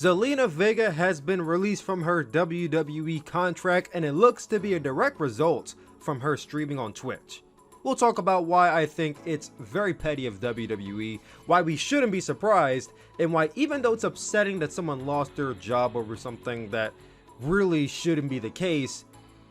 Zelina Vega has been released from her WWE contract, and it looks to be a direct result from her streaming on Twitch. We'll talk about why I think it's very petty of WWE, why we shouldn't be surprised, and why even though it's upsetting that someone lost their job over something that really shouldn't be the case,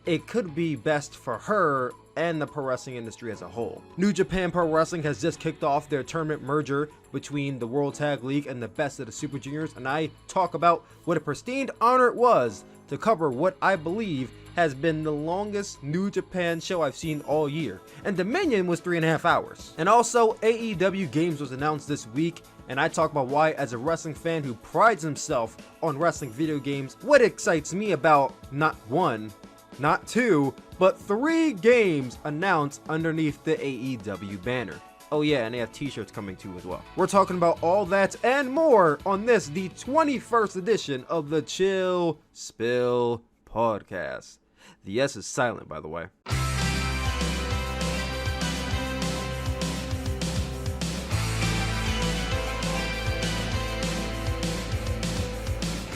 it could be best for her and the pro wrestling industry as a whole. New Japan Pro Wrestling has just kicked off their tournament merger between the World Tag League and the Best of the Super Juniors, and I talk about what a pristine honor it was to cover what I believe has been the longest New Japan show I've seen all year, and Dominion was 3.5 hours. And also, AEW Games was announced this week, and I talk about why, as a wrestling fan who prides himself on wrestling video games, what excites me about not one, not two, but 3 games announced underneath the AEW banner. Oh yeah, and they have t-shirts coming too as well. We're talking about all that and more on this, the 21st edition of the Chill Spill Podcast. The S is silent, by the way.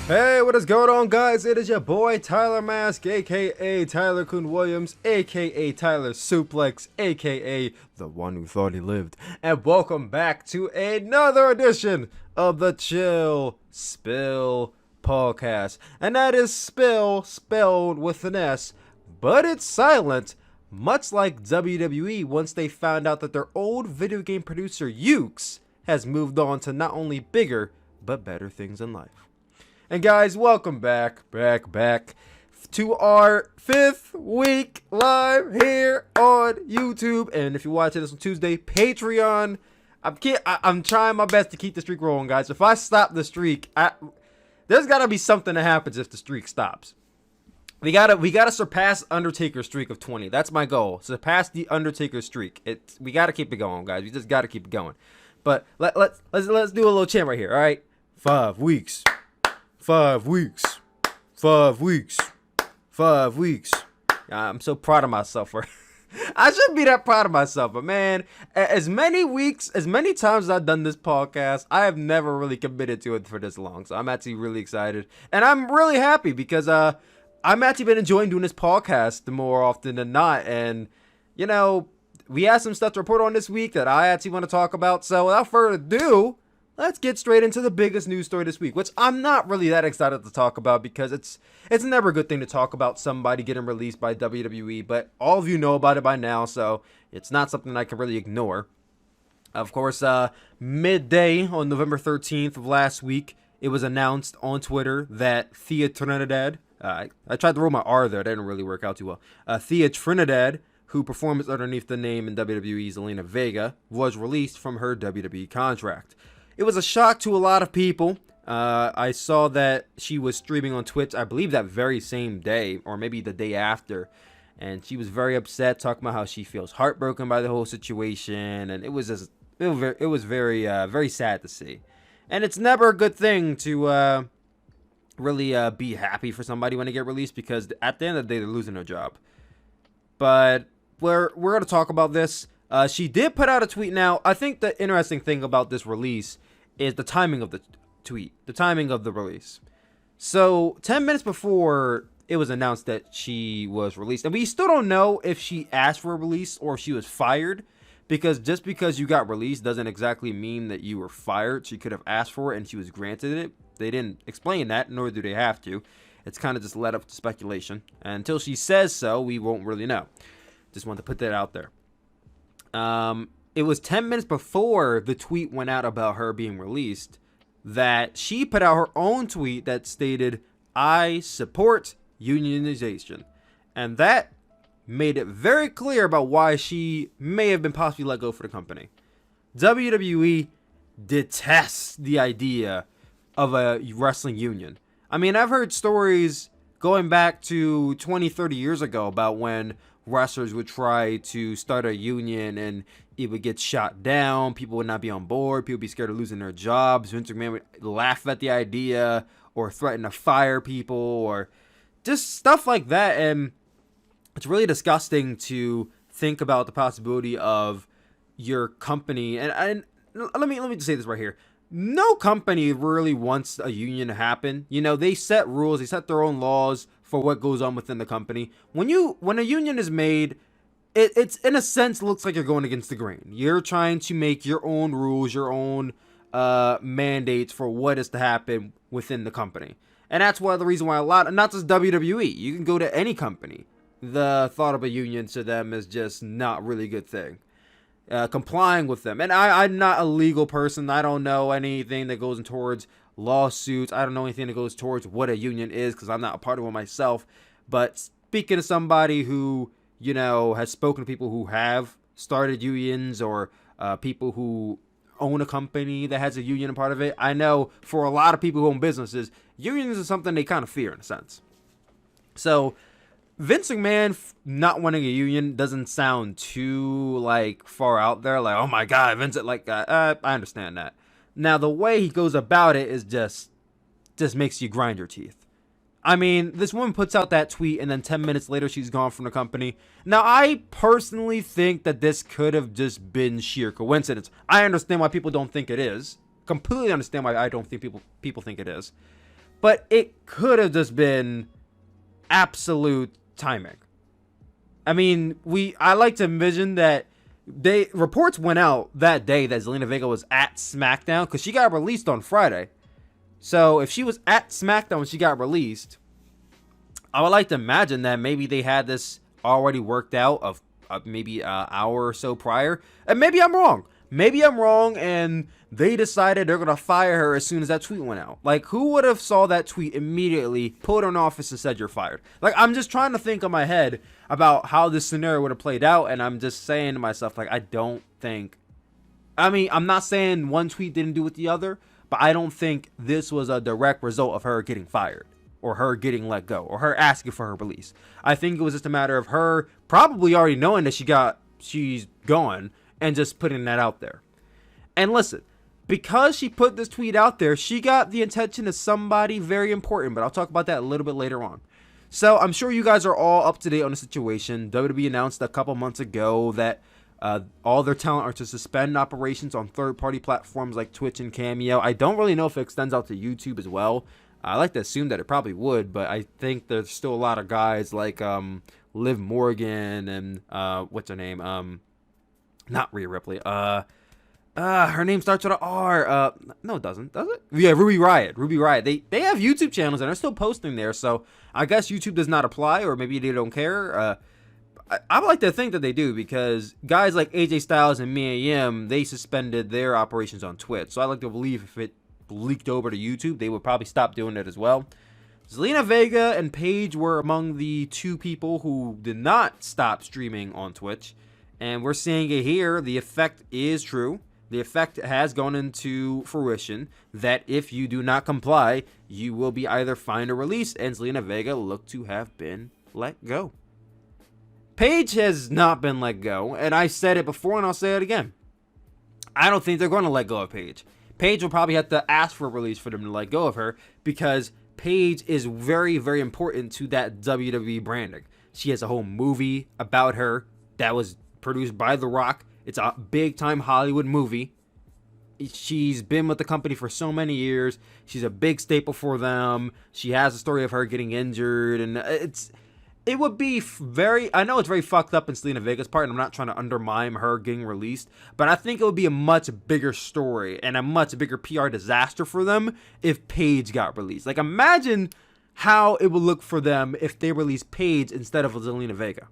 Hey, what is going on, guys? It is your boy Tyler Mask, aka Tyler Kuhn Williams, aka Tyler Suplex, aka the one who thought he lived, and welcome back to another edition of the Chill Spill Podcast. And that is spill spelled with an S, but it's silent, much like WWE once they found out that their old video game producer Ukes has moved on to not only bigger but better things in life. And guys, welcome back to our 5th week live here on YouTube. And if you're watching this on Tuesday, Patreon. I'm trying my best to keep the streak rolling, guys. If I stop the streak, there's gotta be something that happens if the streak stops. We gotta surpass Undertaker's streak of 20. That's my goal. Surpass the Undertaker streak. We gotta keep it going, guys. We just gotta keep it going. But let's do a little chant right here. All right, 5 weeks. 5 weeks, 5 weeks, 5 weeks. I'm so proud of myself. I shouldn't be that proud of myself, but man, as many times as I've done this podcast, I have never really committed to it for this long. So I'm actually really excited, and I'm really happy because I'm actually been enjoying doing this podcast more often than not. And you know, we have some stuff to report on this week that I actually want to talk about. So without further ado, let's get straight into the biggest news story this week, which I'm not really that excited to talk about because it's never a good thing to talk about somebody getting released by WWE, but all of you know about it by now, so it's not something I can really ignore. Of course, midday on November 13th of last week, it was announced on Twitter that Thea Trinidad, I tried to roll my R there, that didn't really work out too well, Thea Trinidad, who performs underneath the name in WWE Zelina Vega, was released from her WWE contract. It was a shock to a lot of people. I saw that she was streaming on Twitch, I believe that very same day, or maybe the day after. And she was very upset, talking about how she feels heartbroken by the whole situation. And it was very sad to see. And it's never a good thing to really be happy for somebody when they get released, because at the end of the day, they're losing their job. But we're going to talk about this. She did put out a tweet now. I think the interesting thing about this release is the timing of the tweet, the timing of the release. So 10 minutes before it was announced that she was released, and we still don't know if she asked for a release or if she was fired, because just because you got released doesn't exactly mean that you were fired. She could have asked for it and she was granted it. They didn't explain that, nor do they have to. It's kind of just led up to speculation. And until she says so, we won't really know. Just wanted to put that out there. It was 10 minutes before the tweet went out about her being released that she put out her own tweet that stated, "I support unionization." And that made it very clear about why she may have been possibly let go for the company. WWE detests the idea of a wrestling union. I mean, I've heard stories going back to 20, 30 years ago about when wrestlers would try to start a union and it would get shot down. People would not be on board. People would be scared of losing their jobs. Vince McMahon would laugh at the idea or threaten to fire people or just stuff like that. And it's really disgusting to think about the possibility of your company. And let me just say this right here. no company really wants a union to happen. You know, they set rules, they set their own laws for what goes on within the company. When a union is made, it's in a sense looks like you're going against the grain. You're trying to make your own rules, your own mandates for what is to happen within the company. And that's why the reason why not just WWE, you can go to any company. The thought of a union to them is just not really a good thing. Complying with them. And I'm not a legal person. I don't know anything that goes towards lawsuits. I don't know anything that goes towards what a union is because I'm not a part of one myself. But speaking to somebody who, you know, has spoken to people who have started unions or people who own a company that has a union a part of it, I know for a lot of people who own businesses, unions is something they kind of fear in a sense. So Vince McMahon not wanting a union doesn't sound too like far out there. Like, oh my God, Vince, like I understand that. Now the way he goes about it is just makes you grind your teeth. I mean, this woman puts out that tweet and then 10 minutes later she's gone from the company. Now I personally think that this could have just been sheer coincidence. I understand why people don't think it is. Completely understand why I don't think people think it is. But it could have just been absolute timing. I mean, I like to envision that reports went out that day that Zelina Vega was at SmackDown because she got released on Friday. So if she was at SmackDown when she got released, I would like to imagine that maybe they had this already worked out of maybe an hour or so prior. And maybe I'm wrong. Maybe I'm wrong and they decided they're going to fire her as soon as that tweet went out. Like, who would have saw that tweet immediately, pulled her in office and said you're fired? Like, I'm just trying to think in my head about how this scenario would have played out. And I'm just saying to myself, like, I don't think... I mean, I'm not saying one tweet didn't do with the other, but I don't think this was a direct result of her getting fired or her getting let go or her asking for her release. I think it was just a matter of her probably already knowing that she's gone and just putting that out there. And listen, because she put this tweet out there, she got the attention of somebody very important, but I'll talk about that a little bit later on. So I'm sure you guys are all up to date on the situation. WWE announced a couple months ago that all their talent are to suspend operations on third-party platforms like Twitch and Cameo. I don't really know if it extends out to YouTube as well. I like to assume that it probably would, but I think there's still a lot of guys like Liv Morgan and what's her name? Not Rhea Ripley. Her name starts with an R. No, it doesn't. Does it? Yeah, Ruby Riott. Ruby Riott. They have YouTube channels and they're still posting there. So I guess YouTube does not apply, or maybe they don't care. I would like to think that they do because guys like AJ Styles and Mia Yim, they suspended their operations on Twitch. So I like to believe if it leaked over to YouTube, they would probably stop doing it as well. Zelina Vega and Paige were among the two people who did not stop streaming on Twitch. And we're seeing it here. The effect is true. The effect has gone into fruition that if you do not comply, you will be either fined or released. And Zelina Vega looked to have been let go. Paige has not been let go. And I said it before and I'll say it again. I don't think they're going to let go of Paige. Paige will probably have to ask for a release for them to let go of her because Paige is very, very important to that WWE branding. She has a whole movie about her that was produced by The Rock. It's a big-time Hollywood movie. She's been with the company for so many years. She's a big staple for them. She has a story of her getting injured, and it would be very... I know it's very fucked up in Zelina Vega's part, and I'm not trying to undermine her getting released, but I think it would be a much bigger story and a much bigger PR disaster for them if Paige got released. Like, imagine how it would look for them if they released Paige instead of Zelina Vega.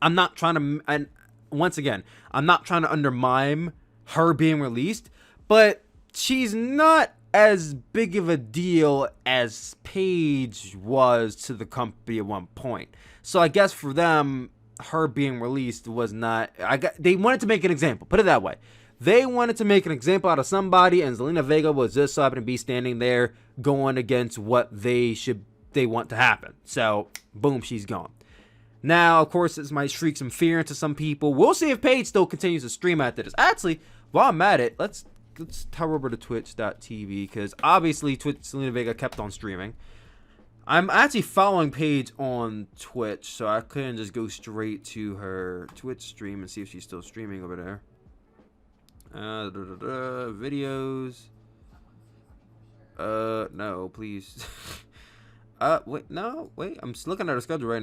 I'm not trying to... And once again, I'm not trying to undermine her being released, but she's not as big of a deal as Paige was to the company at one point. So I guess for them, her being released was not... They wanted to make an example. Put it that way. They wanted to make an example out of somebody, and Zelina Vega was just so happened to be standing there going against what they want to happen. So, boom, she's gone. Now, of course, this might shriek some fear into some people. We'll see if Paige still continues to stream after this. Actually, while I'm at it, let's head over to twitch.tv because obviously Zelina Vega kept on streaming. I'm actually following Paige on Twitch, so I couldn't just go straight to her Twitch stream and see if she's still streaming over there. Videos. No, please. Wait, no, wait. I'm just looking at her schedule right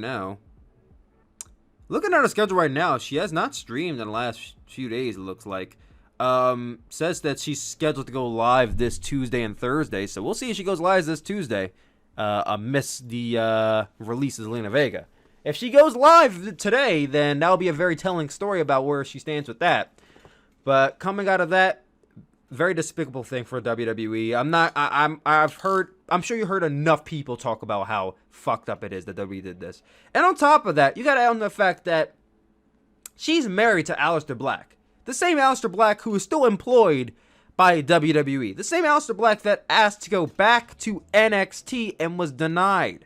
now. She has not streamed in the last few days, it looks like. Says that she's scheduled to go live this Tuesday and Thursday, so we'll see if she goes live this Tuesday. Amidst the release of Zelina Vega. If she goes live today, then that'll be a very telling story about where she stands with that. But coming out of that, very despicable thing for WWE. I'm sure you heard enough people talk about how fucked up it is that WWE did this. And on top of that, you gotta add on the fact that she's married to Aleister Black. The same Aleister Black who is still employed by WWE. The same Aleister Black that asked to go back to NXT and was denied.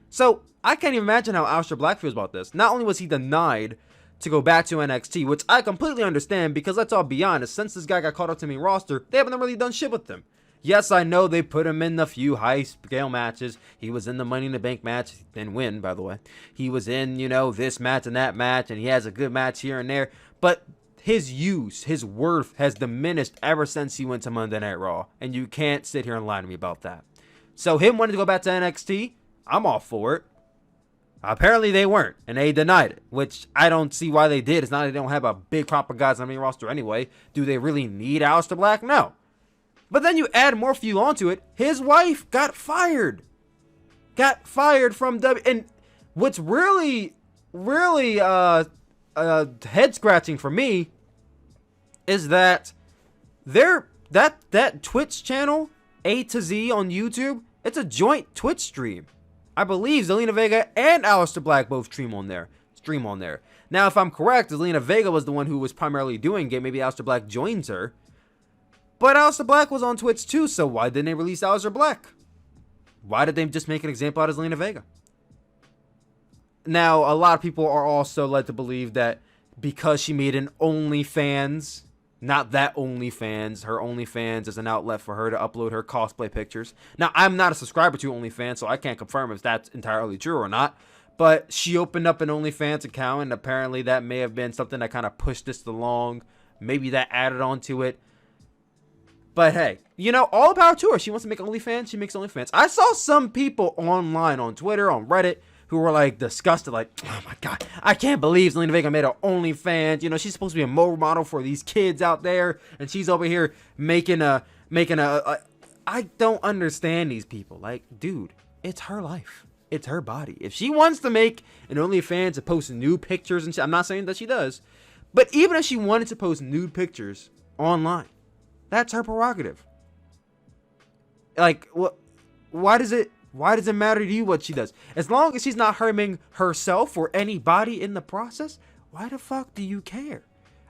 So, I can't even imagine how Aleister Black feels about this. Not only was he denied to go back to NXT, which I completely understand because let's all be honest, since this guy got called up to the main roster, they haven't really done shit with him. Yes, I know they put him in a few high-scale matches. He was in the Money in the Bank match, didn't win, by the way. He was in, this match and that match, and he has a good match here and there. But his use, his worth has diminished ever since he went to Monday Night Raw. And you can't sit here and lie to me about that. So him wanting to go back to NXT, I'm all for it. Apparently they weren't, and they denied it, which I don't see why they did. It's not that they don't have a big crop of guys on the main roster anyway. Do they really need Aleister Black? No. But then you add more fuel onto it. His wife got fired. Got fired from and what's really head scratching for me is that that Twitch channel, A to Z on YouTube, it's a joint Twitch stream. I believe Zelina Vega and Aleister Black both stream on there. Now, if I'm correct, Zelina Vega was the one who was primarily doing it. Maybe Aleister Black joins her. But Aleister Black was on Twitch too, so why didn't they release Aleister Black? Why did they just make an example out of Zelina Vega? Now, a lot of people are also led to believe that because she made an OnlyFans, not that OnlyFans, her OnlyFans is an outlet for her to upload her cosplay pictures. Now, I'm not a subscriber to OnlyFans, so I can't confirm if that's entirely true or not. But she opened up an OnlyFans account, and apparently that may have been something that kind of pushed this along. Maybe that added on to it. But hey, all the power to her. She wants to make OnlyFans, she makes OnlyFans. I saw some people online, on Twitter, on Reddit, who were like disgusted, like, oh my god, I can't believe Zelina Vega made her OnlyFans. She's supposed to be a role model for these kids out there, and she's over here making a. I don't understand these people. Like, dude, it's her life, it's her body. If she wants to make an OnlyFans to post nude pictures and shit, I'm not saying that she does, but even if she wanted to post nude pictures online, that's her prerogative. Like, what? Why does it matter to you what she does? As long as she's not harming herself or anybody in the process, why the fuck do you care?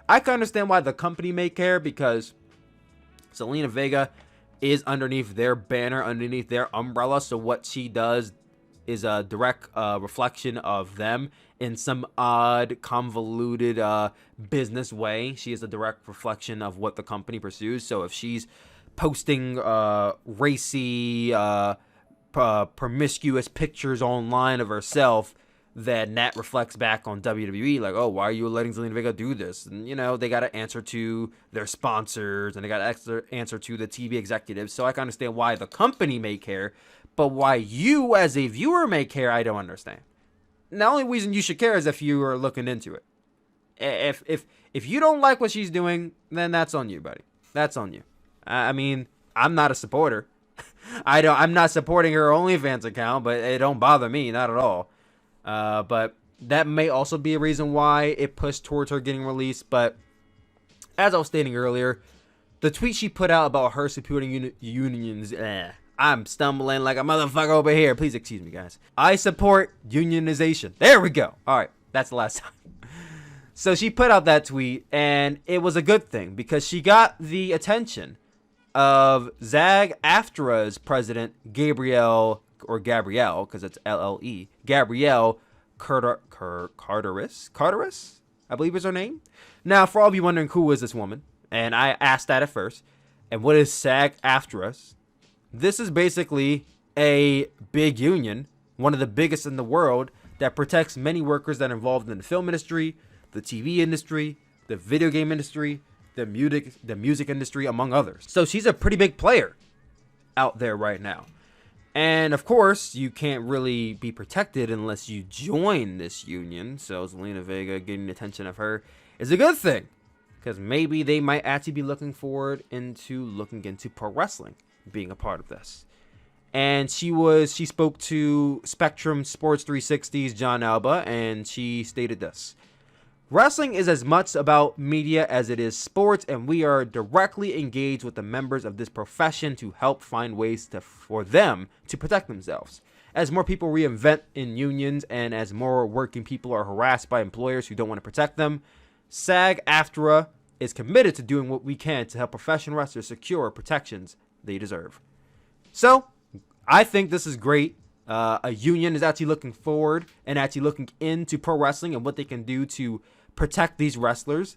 I can understand why the company may care, because Zelina Vega is underneath their banner, underneath their umbrella, so what she does is a direct reflection of them in some odd, convoluted business way. She is a direct reflection of what the company pursues. So if she's posting racy, promiscuous pictures online of herself, then that reflects back on WWE, like, oh, why are you letting Zelina Vega do this? And, they got to answer to their sponsors, and they got to answer to the TV executives. So I can understand why the company may care, but why you as a viewer may care, I don't understand. And the only reason you should care is if you are looking into it. If you don't like what she's doing, then that's on you, buddy. That's on you. I mean, I'm not a supporter. I'm not supporting her OnlyFans account, but it don't bother me, not at all. But that may also be a reason why it pushed towards her getting released. But as I was stating earlier, the tweet she put out about her supporting unions, I'm stumbling like a motherfucker over here. Please excuse me, guys. I support unionization. There we go. All right, that's the last time. So she put out that tweet, and it was a good thing because she got the attention of SAG-AFTRA's president, Gabrielle, because it's LLE, Gabrielle Carteris, I believe is her name. Now, for all of you wondering who is this woman, and I asked that at first, and what is SAG-AFTRA? This is basically a big union, one of the biggest in the world, that protects many workers that are involved in the film industry, the TV industry, the video game industry, the music industry, among others. So she's a pretty big player out there right now. And of course, you can't really be protected unless you join this union. So Zelina Vega getting the attention of her is a good thing, because maybe they might actually be looking into pro wrestling, being a part of this. And she spoke to Spectrum Sports 360's John Alba, and she stated this: "Wrestling is as much about media as it is sports, and we are directly engaged with the members of this profession to help find ways for them to protect themselves. As more people reinvent in unions, and as more working people are harassed by employers who don't want to protect them, SAG-AFTRA is committed to doing what we can to help professional wrestlers secure protections they deserve." So, I think this is great. A union is actually looking forward and actually looking into pro wrestling and what they can do to protect these wrestlers.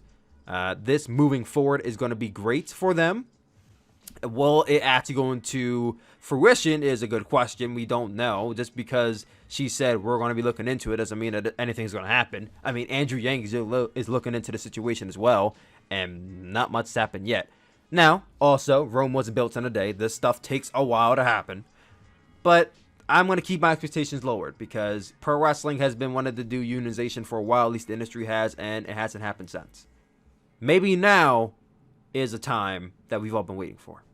This moving forward is going to be great for them. Will it actually go into fruition is a good question. We don't know. Just because she said we're going to be looking into it doesn't mean that anything's going to happen. I mean, Andrew Yang is looking into the situation as well, and not much has happened yet. Now, also, Rome wasn't built in a day. This stuff takes a while to happen. But I'm going to keep my expectations lowered, because pro wrestling has been wanted to do unionization for a while, at least the industry has, and it hasn't happened since. Maybe now is a time that we've all been waiting for.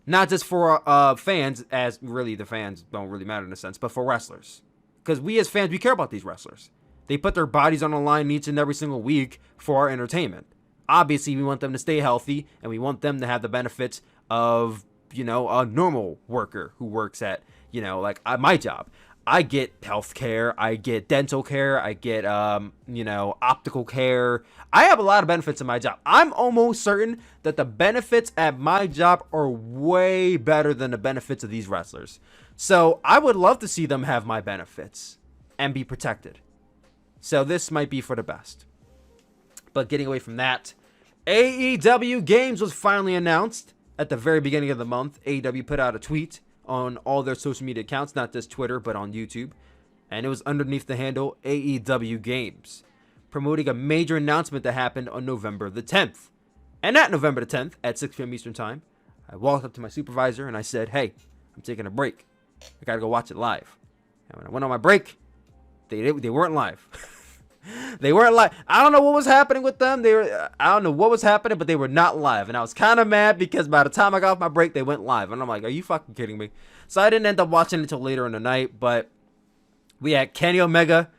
Not just for fans, as really the fans don't really matter in a sense, but for wrestlers. Because we as fans, we care about these wrestlers. They put their bodies on the line each and every single week for our entertainment. Obviously, we want them to stay healthy, and we want them to have the benefits of, a normal worker who works at, like my job. I get health care, I get dental care, I get, optical care. I have a lot of benefits in my job. I'm almost certain that the benefits at my job are way better than the benefits of these wrestlers. So I would love to see them have my benefits and be protected. So this might be for the best. But getting away from that, AEW Games was finally announced at the very beginning of the month. AEW put out a tweet on all their social media accounts, not just Twitter, but on YouTube. And it was underneath the handle AEW Games, promoting a major announcement that happened on November the 10th. And at November the 10th, at 6 p.m. Eastern Time, I walked up to my supervisor and I said, "Hey, I'm taking a break. I gotta go watch it live." And when I went on my break, they weren't live. They weren't live. I don't know what was happening with them. I don't know what was happening, but they were not live. And I was kind of mad because by the time I got off my break, they went live. And I'm like, are you fucking kidding me? So I didn't end up watching it until later in the night. But we had Kenny Omega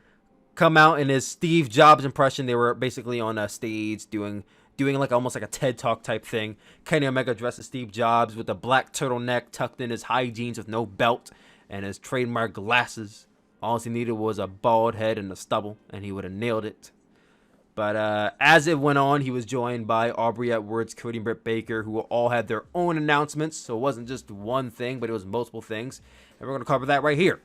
come out in his Steve Jobs impression. They were basically on a stage doing like almost like a TED Talk type thing. Kenny Omega dressed as Steve Jobs with a black turtleneck tucked in his high jeans with no belt and his trademark glasses. All he needed was a bald head and a stubble, and he would have nailed it. But as it went on, he was joined by Aubrey Edwards, Cody, and Brit Baker, who all had their own announcements. So it wasn't just one thing, but it was multiple things. And we're going to cover that right here.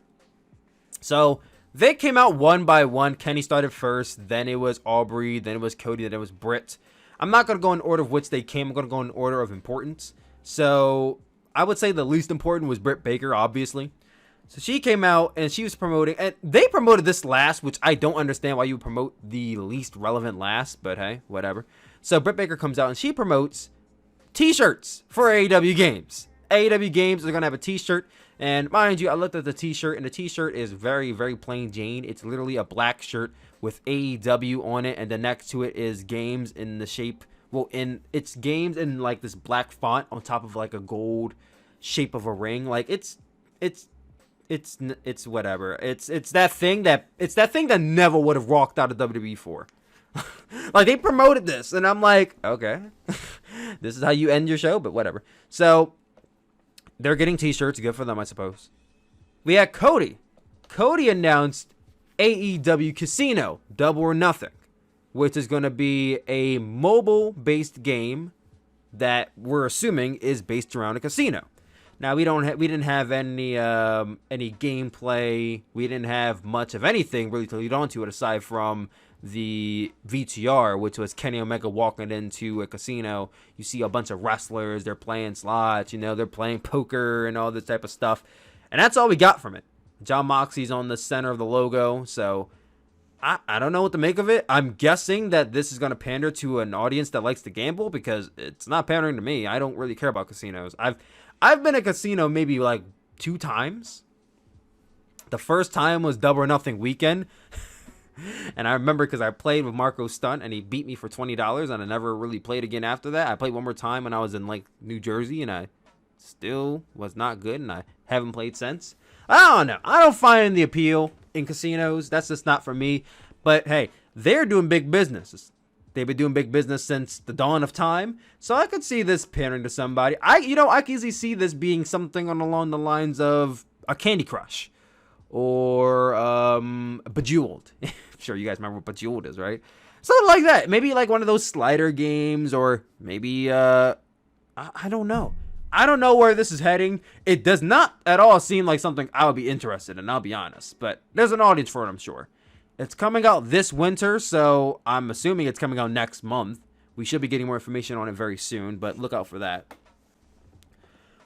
So they came out one by one. Kenny started first, then it was Aubrey, then it was Cody, then it was Brit. I'm not going to go in order of which they came. I'm going to go in order of importance. So I would say the least important was Brit Baker, obviously. So she came out and she was promoting, and they promoted this last, which I don't understand why you would promote the least relevant last, but hey, whatever. So Brit Baker comes out and she promotes t-shirts for AEW Games. AEW Games are going to have a t-shirt, and mind you, I looked at the t-shirt, and the t-shirt is very, very plain Jane. It's literally a black shirt with AEW on it, and then next to it is Games in the shape, it's Games in like this black font on top of like a gold shape of a ring. Like it's whatever. It's that thing that never would have walked out of WWE for. Like, they promoted this, and I'm like, okay, this is how you end your show, but whatever. So they're getting t-shirts. Good for them, I suppose. We had Cody. Cody announced AEW Casino Double or Nothing, which is going to be a mobile-based game that we're assuming is based around a casino. Now, we didn't have any gameplay. We didn't have much of anything really to lead on to it aside from the VTR, which was Kenny Omega walking into a casino. You see a bunch of wrestlers. They're playing slots. They're playing poker and all this type of stuff. And that's all we got from it. John Moxley's on the center of the logo. So I don't know what to make of it. I'm guessing that this is going to pander to an audience that likes to gamble, because it's not pandering to me. I don't really care about casinos. I've been at a casino maybe like 2 times. The first time was Double or Nothing weekend. And I remember because I played with Marco Stunt and he beat me for $20, and I never really played again after that. I played one more time when I was in like New Jersey, and I still was not good, and I haven't played since. I don't know. I don't find the appeal in casinos. That's just not for me. But hey, they're doing big business. They've been doing big business since the dawn of time. So I could see this pandering to somebody. I can easily see this being something along the lines of a Candy Crush or Bejeweled. I'm sure you guys remember what Bejeweled is, right? Something like that. Maybe like one of those slider games, or maybe I don't know. I don't know where this is heading. It does not at all seem like something I would be interested in, I'll be honest. But there's an audience for it, I'm sure. It's coming out this winter, so I'm assuming it's coming out next month. We should be getting more information on it very soon, but look out for that.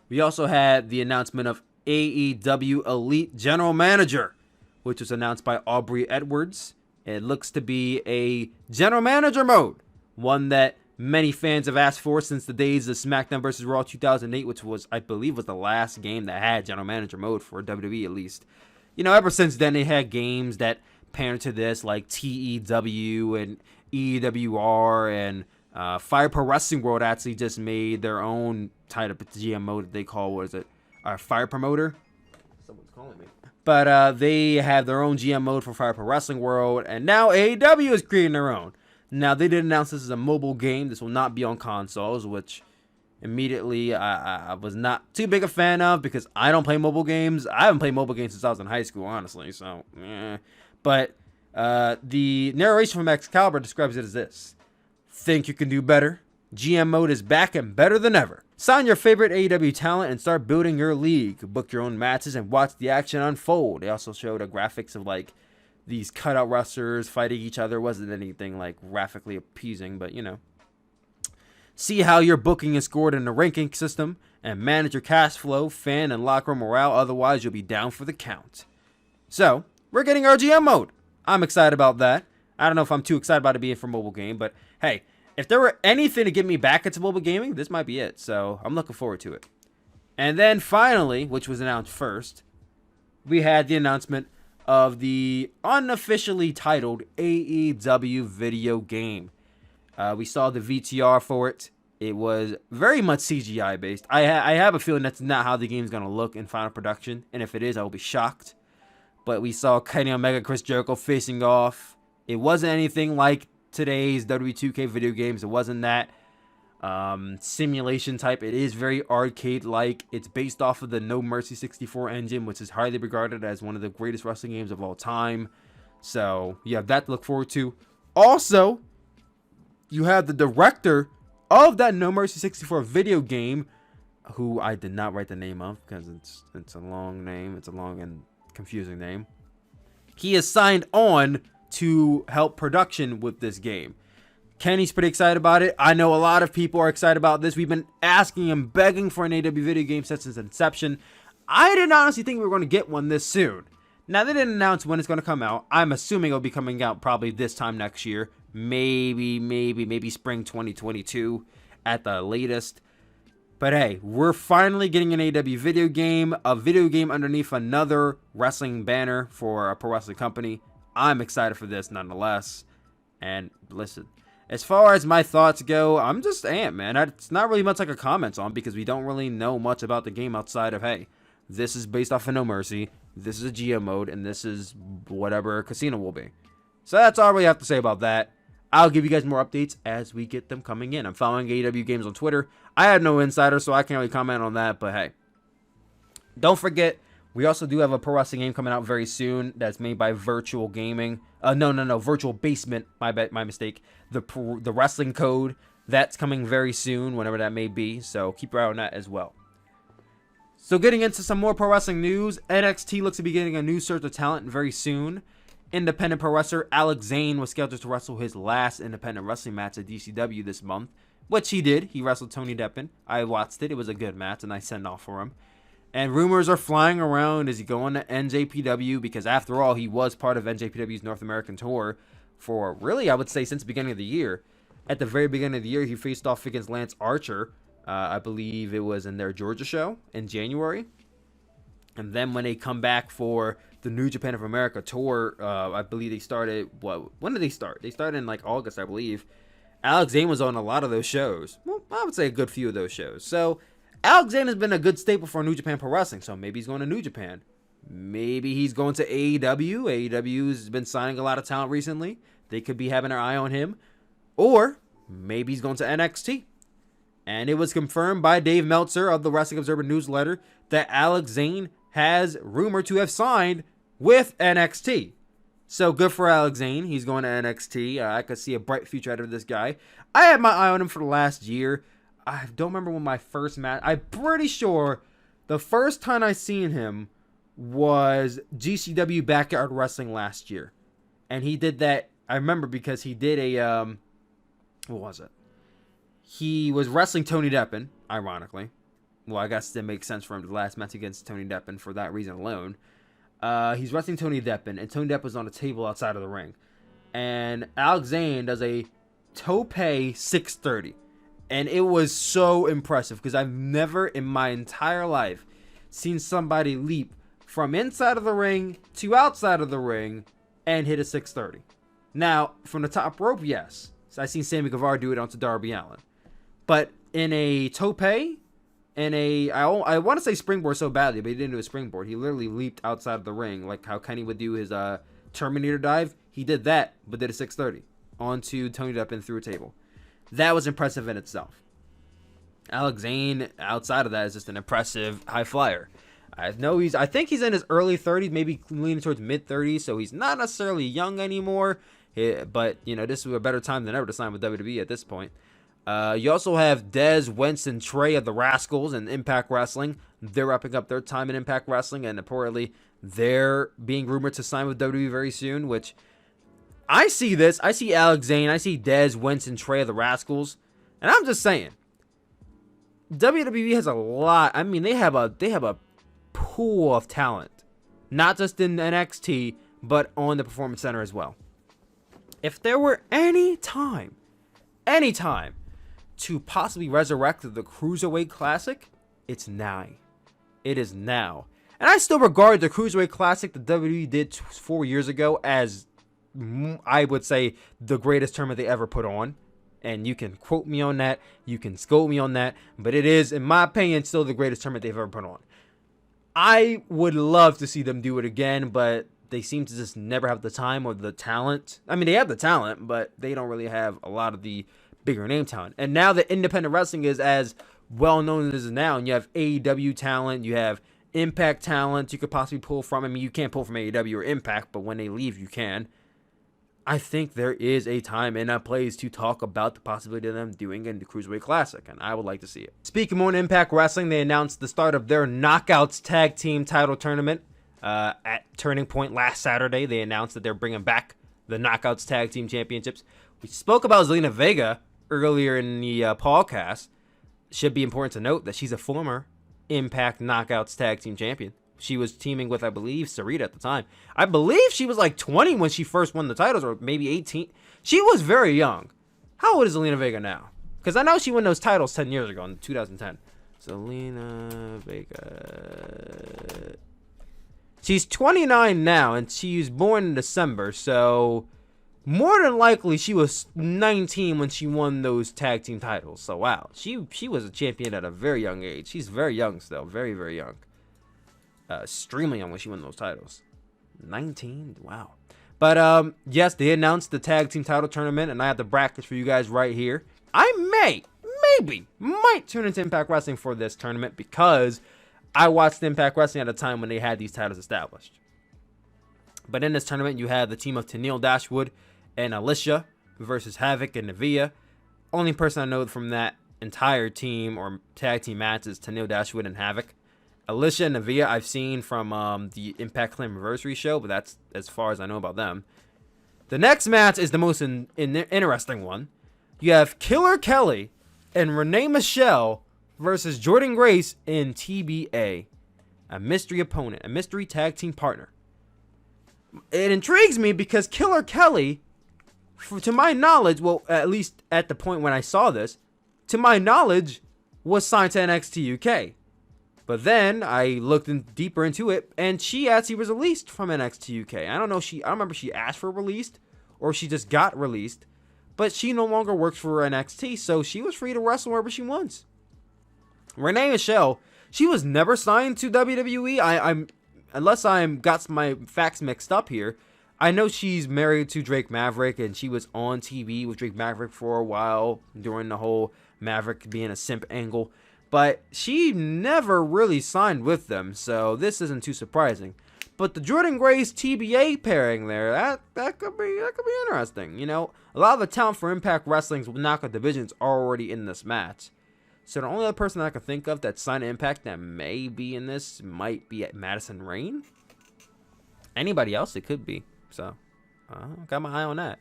We also had the announcement of AEW Elite General Manager, which was announced by Aubrey Edwards. It looks to be a General Manager mode, one that many fans have asked for since the days of SmackDown vs. Raw 2008, which was, I believe, was the last game that had General Manager mode for WWE at least. You know, ever since then, they had games that pander to this, like TEW and EWR, and Fire Pro Wrestling World actually just made their own type of GM mode that they call, what is it, Fire Promoter? Someone's calling me. But they have their own GM mode for Fire Pro Wrestling World, and now AEW is creating their own. Now, they did announce this is a mobile game. This will not be on consoles, which immediately I was not too big a fan of, because I don't play mobile games. I haven't played mobile games since I was in high school, honestly. So, But the narration from Excalibur describes it as this. Think you can do better? GM mode is back and better than ever. Sign your favorite AEW talent and start building your league. Book your own matches and watch the action unfold. They also showed a graphics of like these cutout wrestlers fighting each other. Wasn't anything like graphically appeasing, but you know. See how your booking is scored in the ranking system and manage your cash flow, fan, and locker room morale. Otherwise, you'll be down for the count. So, we're getting our GM mode. I'm excited about that. I don't know if I'm too excited about it being for mobile game, but hey, if there were anything to get me back into mobile gaming, this might be it. So, I'm looking forward to it. And then finally, which was announced first, we had the announcement of the unofficially titled AEW video game. We saw the VTR for it. It was very much CGI based. I have a feeling that's not how the game's going to look in final production. And if it is, I will be shocked. But we saw Kenny Omega, Chris Jericho facing off. It wasn't anything like today's WWE 2K video games. It wasn't that simulation type. It is very arcade-like. It's based off of the No Mercy 64 engine, which is highly regarded as one of the greatest wrestling games of all time. So you have that to look forward to. Also, you have the director of that No Mercy 64 video game, who I did not write the name of because it's a long name. It's a long and confusing name. He is signed on to help production with this game. Kenny's pretty excited about it. I know a lot of people are excited about this. We've been asking and begging for an AEW video game since its inception. I didn't honestly think we were going to get one this soon. Now, they didn't announce when it's going to come out. I'm assuming it'll be coming out probably this time next year. Maybe spring 2022 at the latest. But hey, we're finally getting an AEW video game. A video game underneath another wrestling banner for a pro wrestling company. I'm excited for this nonetheless. And listen, as far as my thoughts go, I'm just amped, man. It's not really much I could comment on because we don't really know much about the game outside of, hey, this is based off of No Mercy, this is a GM mode, and this is whatever Casino will be. So that's all I really have to say about that. I'll give you guys more updates as we get them coming in. I'm following AEW Games on Twitter. I have no insider, so I can't really comment on that, but hey. Don't forget, we also do have a pro wrestling game coming out very soon that's made by Virtual Gaming. No, Virtual Basement. My mistake. The Wrestling Code. That's coming very soon, whenever that may be. So keep your eye on that as well. So getting into some more pro wrestling news, NXT looks to be getting a new surge of talent very soon. Independent pro wrestler Alex Zane was scheduled to wrestle his last independent wrestling match at DCW this month, which he did. He wrestled Tony Deppen. I watched it. It was a good match, and I sent off for him. And rumors are flying around. Is he going to NJPW? Because after all, he was part of NJPW's North American tour for really, I would say, since the beginning of the year. At the very beginning of the year, he faced off against Lance Archer. I believe it was in their Georgia show in January. And then when they come back for the New Japan of America tour, I believe they started, when did they start? They started in like August, I believe. Alex Zane was on a lot of those shows. Well, I would say a good few of those shows. So Alex Zane has been a good staple for New Japan Pro Wrestling. So maybe he's going to New Japan. Maybe he's going to AEW. AEW has been signing a lot of talent recently. They could be having their eye on him. Or maybe he's going to NXT. And it was confirmed by Dave Meltzer of the Wrestling Observer newsletter that Alex Zane has rumored to have signed with NXT. So good for Alex Zane. He's going to NXT. I could see a bright future out of this guy. I had my eye on him for the last year. I don't remember when my first match. I'm pretty sure the first time I seen him was GCW Backyard Wrestling last year. And he did that, I remember, because he did a, what was it? He was wrestling Tony Deppen, ironically. Well, I guess that makes sense for him, the last match against Tony Deppen for that reason alone. He's wrestling Tony Deppen, and Tony Deppen was on a table outside of the ring. And Alex Zane does a tope 630. And it was so impressive, because I've never in my entire life seen somebody leap from inside of the ring to outside of the ring and hit a 630. Now, from the top rope, yes. So I seen Sammy Guevara do it onto Darby Allin. But in a tope, I want to say springboard so badly, but he didn't do a springboard. He literally leaped outside of the ring, like how Kenny would do his Terminator dive. He did that, but did a 630 onto Tony Deppen through a table. That was impressive in itself. Alex Zane, outside of that, is just an impressive high flyer. I think he's in his early 30s, maybe leaning towards mid 30s, so he's not necessarily young anymore. But this was a better time than ever to sign with WWE at this point. You also have Dez, Wentz, and Trey of the Rascals and Impact Wrestling. They're wrapping up their time in Impact Wrestling, and apparently they're being rumored to sign with WWE very soon, which I see this. I see Alex Zane. I see Dez, Wentz, and Trey of the Rascals. And I'm just saying, WWE has a lot. I mean, they have a pool of talent, not just in NXT, but on the Performance Center as well. If there were any time to possibly resurrect the Cruiserweight Classic, it's now. It is now. And I still regard the Cruiserweight Classic that WWE did 4 years ago as, I would say, the greatest tournament they ever put on. And you can quote me on that, you can scold me on that, but it is, in my opinion, still the greatest tournament they've ever put on. I would love to see them do it again, but they seem to just never have the time or the talent. I mean, they have the talent, but they don't really have a lot of the bigger name talent. And now that independent wrestling is as well known as it is now, and you have AEW talent, you have Impact talent you could possibly pull from. I mean, you can't pull from AEW or Impact, but when they leave, you can. I think there is a time and a place to talk about the possibility of them doing in the Cruiserweight Classic, and I would like to see it. Speaking more on Impact Wrestling, they announced the start of their Knockouts Tag Team title tournament at Turning Point last Saturday. They announced that they're bringing back the Knockouts Tag Team Championships. We spoke about Zelina Vega earlier in the podcast. Should be important to note that she's a former Impact Knockouts Tag Team Champion. She was teaming with, I believe, Sarita at the time. I believe she was like 20 when she first won the titles, or maybe 18. She was very young. How old is Zelina Vega now? Because I know she won those titles 10 years ago in 2010. Zelina Vega. She's 29 now, and she was born in December, so more than likely she was 19 when she won those tag team titles. So wow, she was a champion at a very young age. She's very young still, very, very young. Extremely young when she won those titles. 19, wow. But yes, they announced the tag team title tournament, and I have the brackets for you guys right here. I might tune into Impact Wrestling for this tournament because I watched Impact Wrestling at a time when they had these titles established. But in this tournament, you have the team of Tenille Dashwood and Alicia versus Havoc and Njpw. Only person I know from that entire team or tag team match is Tenille Dashwood and Havoc. Alicia and Njpw I've seen from the Impact Claimversary show, but that's as far as I know about them. The next match is the most interesting one. You have Killer Kelly and Renee Michelle versus Jordan Grace in TBA. a mystery opponent, a mystery tag team partner. It intrigues me because Killer Kelly, to my knowledge, well, at least at the point when I saw this, to my knowledge, was signed to NXT UK. But then I looked deeper into it, and she actually was released from NXT UK. I don't remember she asked for released, or she just got released. But she no longer works for NXT, so she was free to wrestle wherever she wants. Renee Michelle, she was never signed to WWE. Unless I'm got my facts mixed up here, I know she's married to Drake Maverick, and she was on TV with Drake Maverick for a while during the whole Maverick being a simp angle. But she never really signed with them, so this isn't too surprising. But the Jordan Grace TBA pairing there, that could be interesting. You know, a lot of the talent for Impact Wrestling's knockout division's already in this match. So the only other person I can think of that's signed to Impact that may be in this might be at Madison Rayne. Anybody else it could be. So, got my eye on that.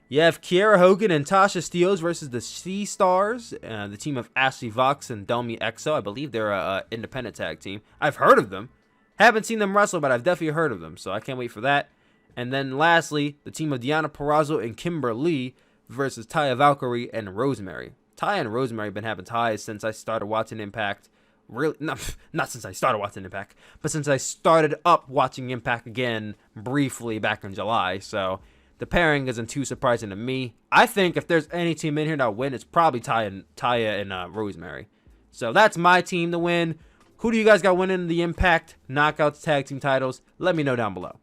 You have Kiera Hogan and Tasha Steelz versus the Sea Stars, the team of Ashley Vox and Delmi Exo. I believe they're a independent tag team. I've heard of them. Haven't seen them wrestle, but I've definitely heard of them, so I can't wait for that. And then lastly, the team of Deonna Purrazzo and Kimber Lee versus Taya Valkyrie and Rosemary. Taya and Rosemary have been having ties since I started watching Impact. Really, not since I started watching Impact, but since I started up watching Impact again briefly back in July. So the pairing isn't too surprising to me. I think if there's any team in here that will win, it's probably Taya and Rosemary. So that's my team to win. Who do you guys got winning the Impact Knockouts Tag Team titles? Let me know down below.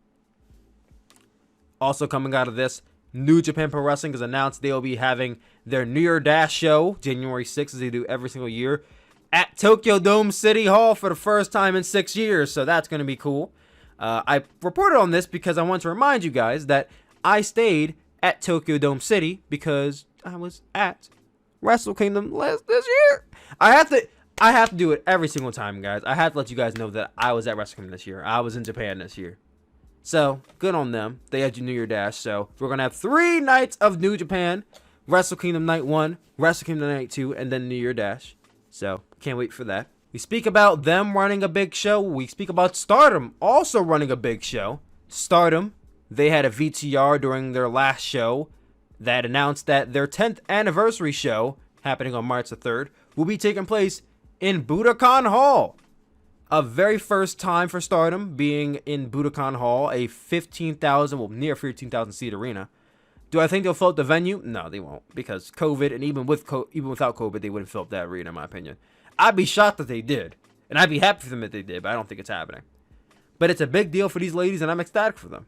Also coming out of this, New Japan Pro Wrestling has announced they will be having their New Year Dash show January 6th, as they do every single year, at Tokyo Dome City Hall for the first time in 6 years. So that's going to be cool. I reported on this because I want to remind you guys that I stayed at Tokyo Dome City because I was at Wrestle Kingdom this year. I have to do it every single time, guys. I have to let you guys know that I was at Wrestle Kingdom this year. I was in Japan this year. So, good on them. They had your New Year Dash. So, we're going to have 3 nights of New Japan. Wrestle Kingdom Night 1, Wrestle Kingdom Night 2, and then New Year Dash. So, can't wait for that. We speak about them running a big show. We speak about Stardom also running a big show. Stardom, they had a VTR during their last show that announced that their 10th anniversary show, happening on March the 3rd, will be taking place in Budokan Hall. A very first time for Stardom being in Budokan Hall, a 15,000, well, near 15,000 seat arena. Do I think they'll fill up the venue? No, they won't, because COVID, and even without COVID, they wouldn't fill up that arena, in my opinion. I'd be shocked if they did, and I'd be happy for them if they did, but I don't think it's happening. But it's a big deal for these ladies, and I'm ecstatic for them.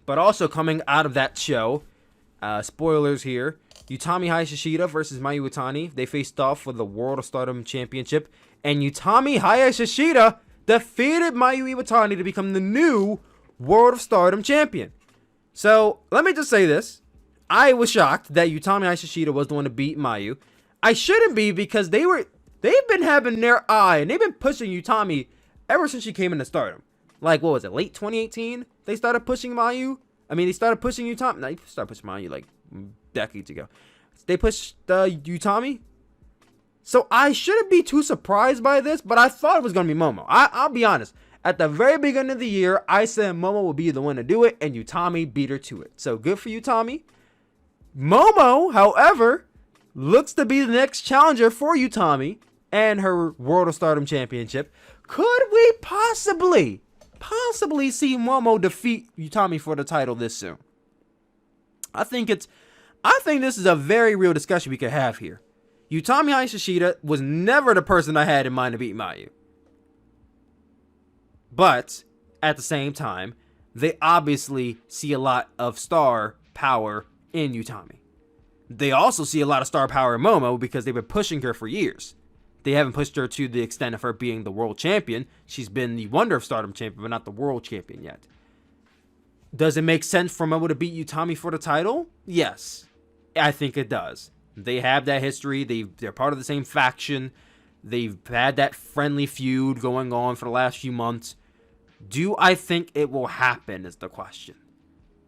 But also coming out of that show, spoilers here, Utami Hayashishita versus Mayu Iwatani. They faced off for the World of Stardom Championship, and Utami Hayashishita defeated Mayu Iwatani to become the new World of Stardom Champion. So, let me just say this. I was shocked that Utami Hayashishita was the one to beat Mayu. I shouldn't be, because they've been having their eye, and they've been pushing Utami ever since she came into Stardom. Like, what was it, late 2018? They started pushing Mayu? I mean, they started pushing Utami. No, they started pushing Mayu, like, decades ago. They pushed Utami. So I shouldn't be too surprised by this, but I thought it was going to be Momo. I'll be honest. At the very beginning of the year, I said Momo would be the one to do it, and Utami beat her to it. So good for Utami. Momo, however, looks to be the next challenger for Utami and her World of Stardom Championship. Could we possibly see Momo defeat Utami for the title this soon? I think this is a very real discussion we could have here. Utami Hayashishita was never the person I had in mind to beat Mayu. But, at the same time, they obviously see a lot of star power in Utami. They also see a lot of star power in Momo because they've been pushing her for years. They haven't pushed her to the extent of her being the world champion. She's been the Wonder of Stardom champion, but not the world champion yet. Does it make sense for Momo to beat Utami for the title? Yes, I think it does. They have that history. They're part of the same faction. They've had that friendly feud going on for the last few months. Do I think it will happen is the question.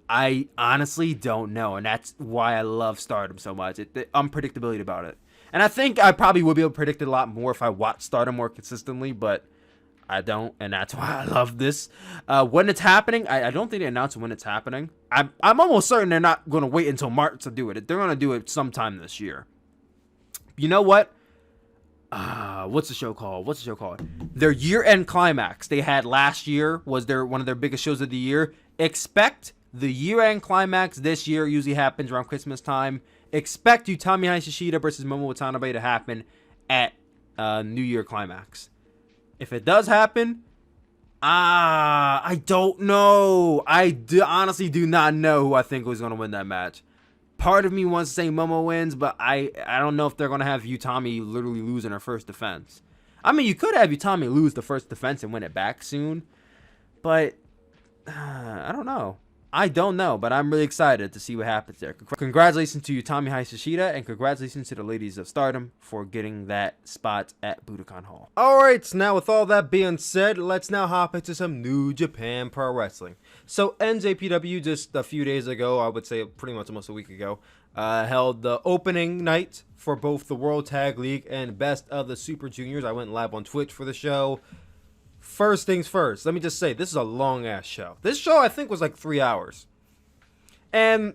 I honestly don't know, and that's why I love Stardom so much. The unpredictability about it. And I think I probably would be able to predict it a lot more if I watched Stardom more consistently, but I don't, and that's why I love this. When it's happening, I don't think they announce when it's happening. I'm almost certain they're not going to wait until March to do it. They're going to do it sometime this year. You know what? What's the show called? Their year-end climax they had last year was one of their biggest shows of the year. Expect the year-end climax this year. Usually happens around Christmas time. Expect Utami Hayashishita versus Mayu Iwatani to happen at New Year climax. If it does happen, I don't know. I honestly do not know who I think was going to win that match. Part of me wants to say Momo wins, but I don't know if they're going to have Utami literally lose in her first defense. I mean, you could have Utami lose the first defense and win it back soon, but I don't know. I don't know, but I'm really excited to see what happens there. Congratulations to Utami Hayashishita, and congratulations to the ladies of Stardom for getting that spot at Budokan Hall. Alright, so now with all that being said, let's now hop into some New Japan Pro Wrestling. So NJPW just a few days ago, I would say pretty much almost a week ago, held the opening night for both the World Tag League and Best of the Super Juniors. I went live on Twitch for the show. First things first, let me just say, this is a long-ass show. This show, I think, was like 3 hours. And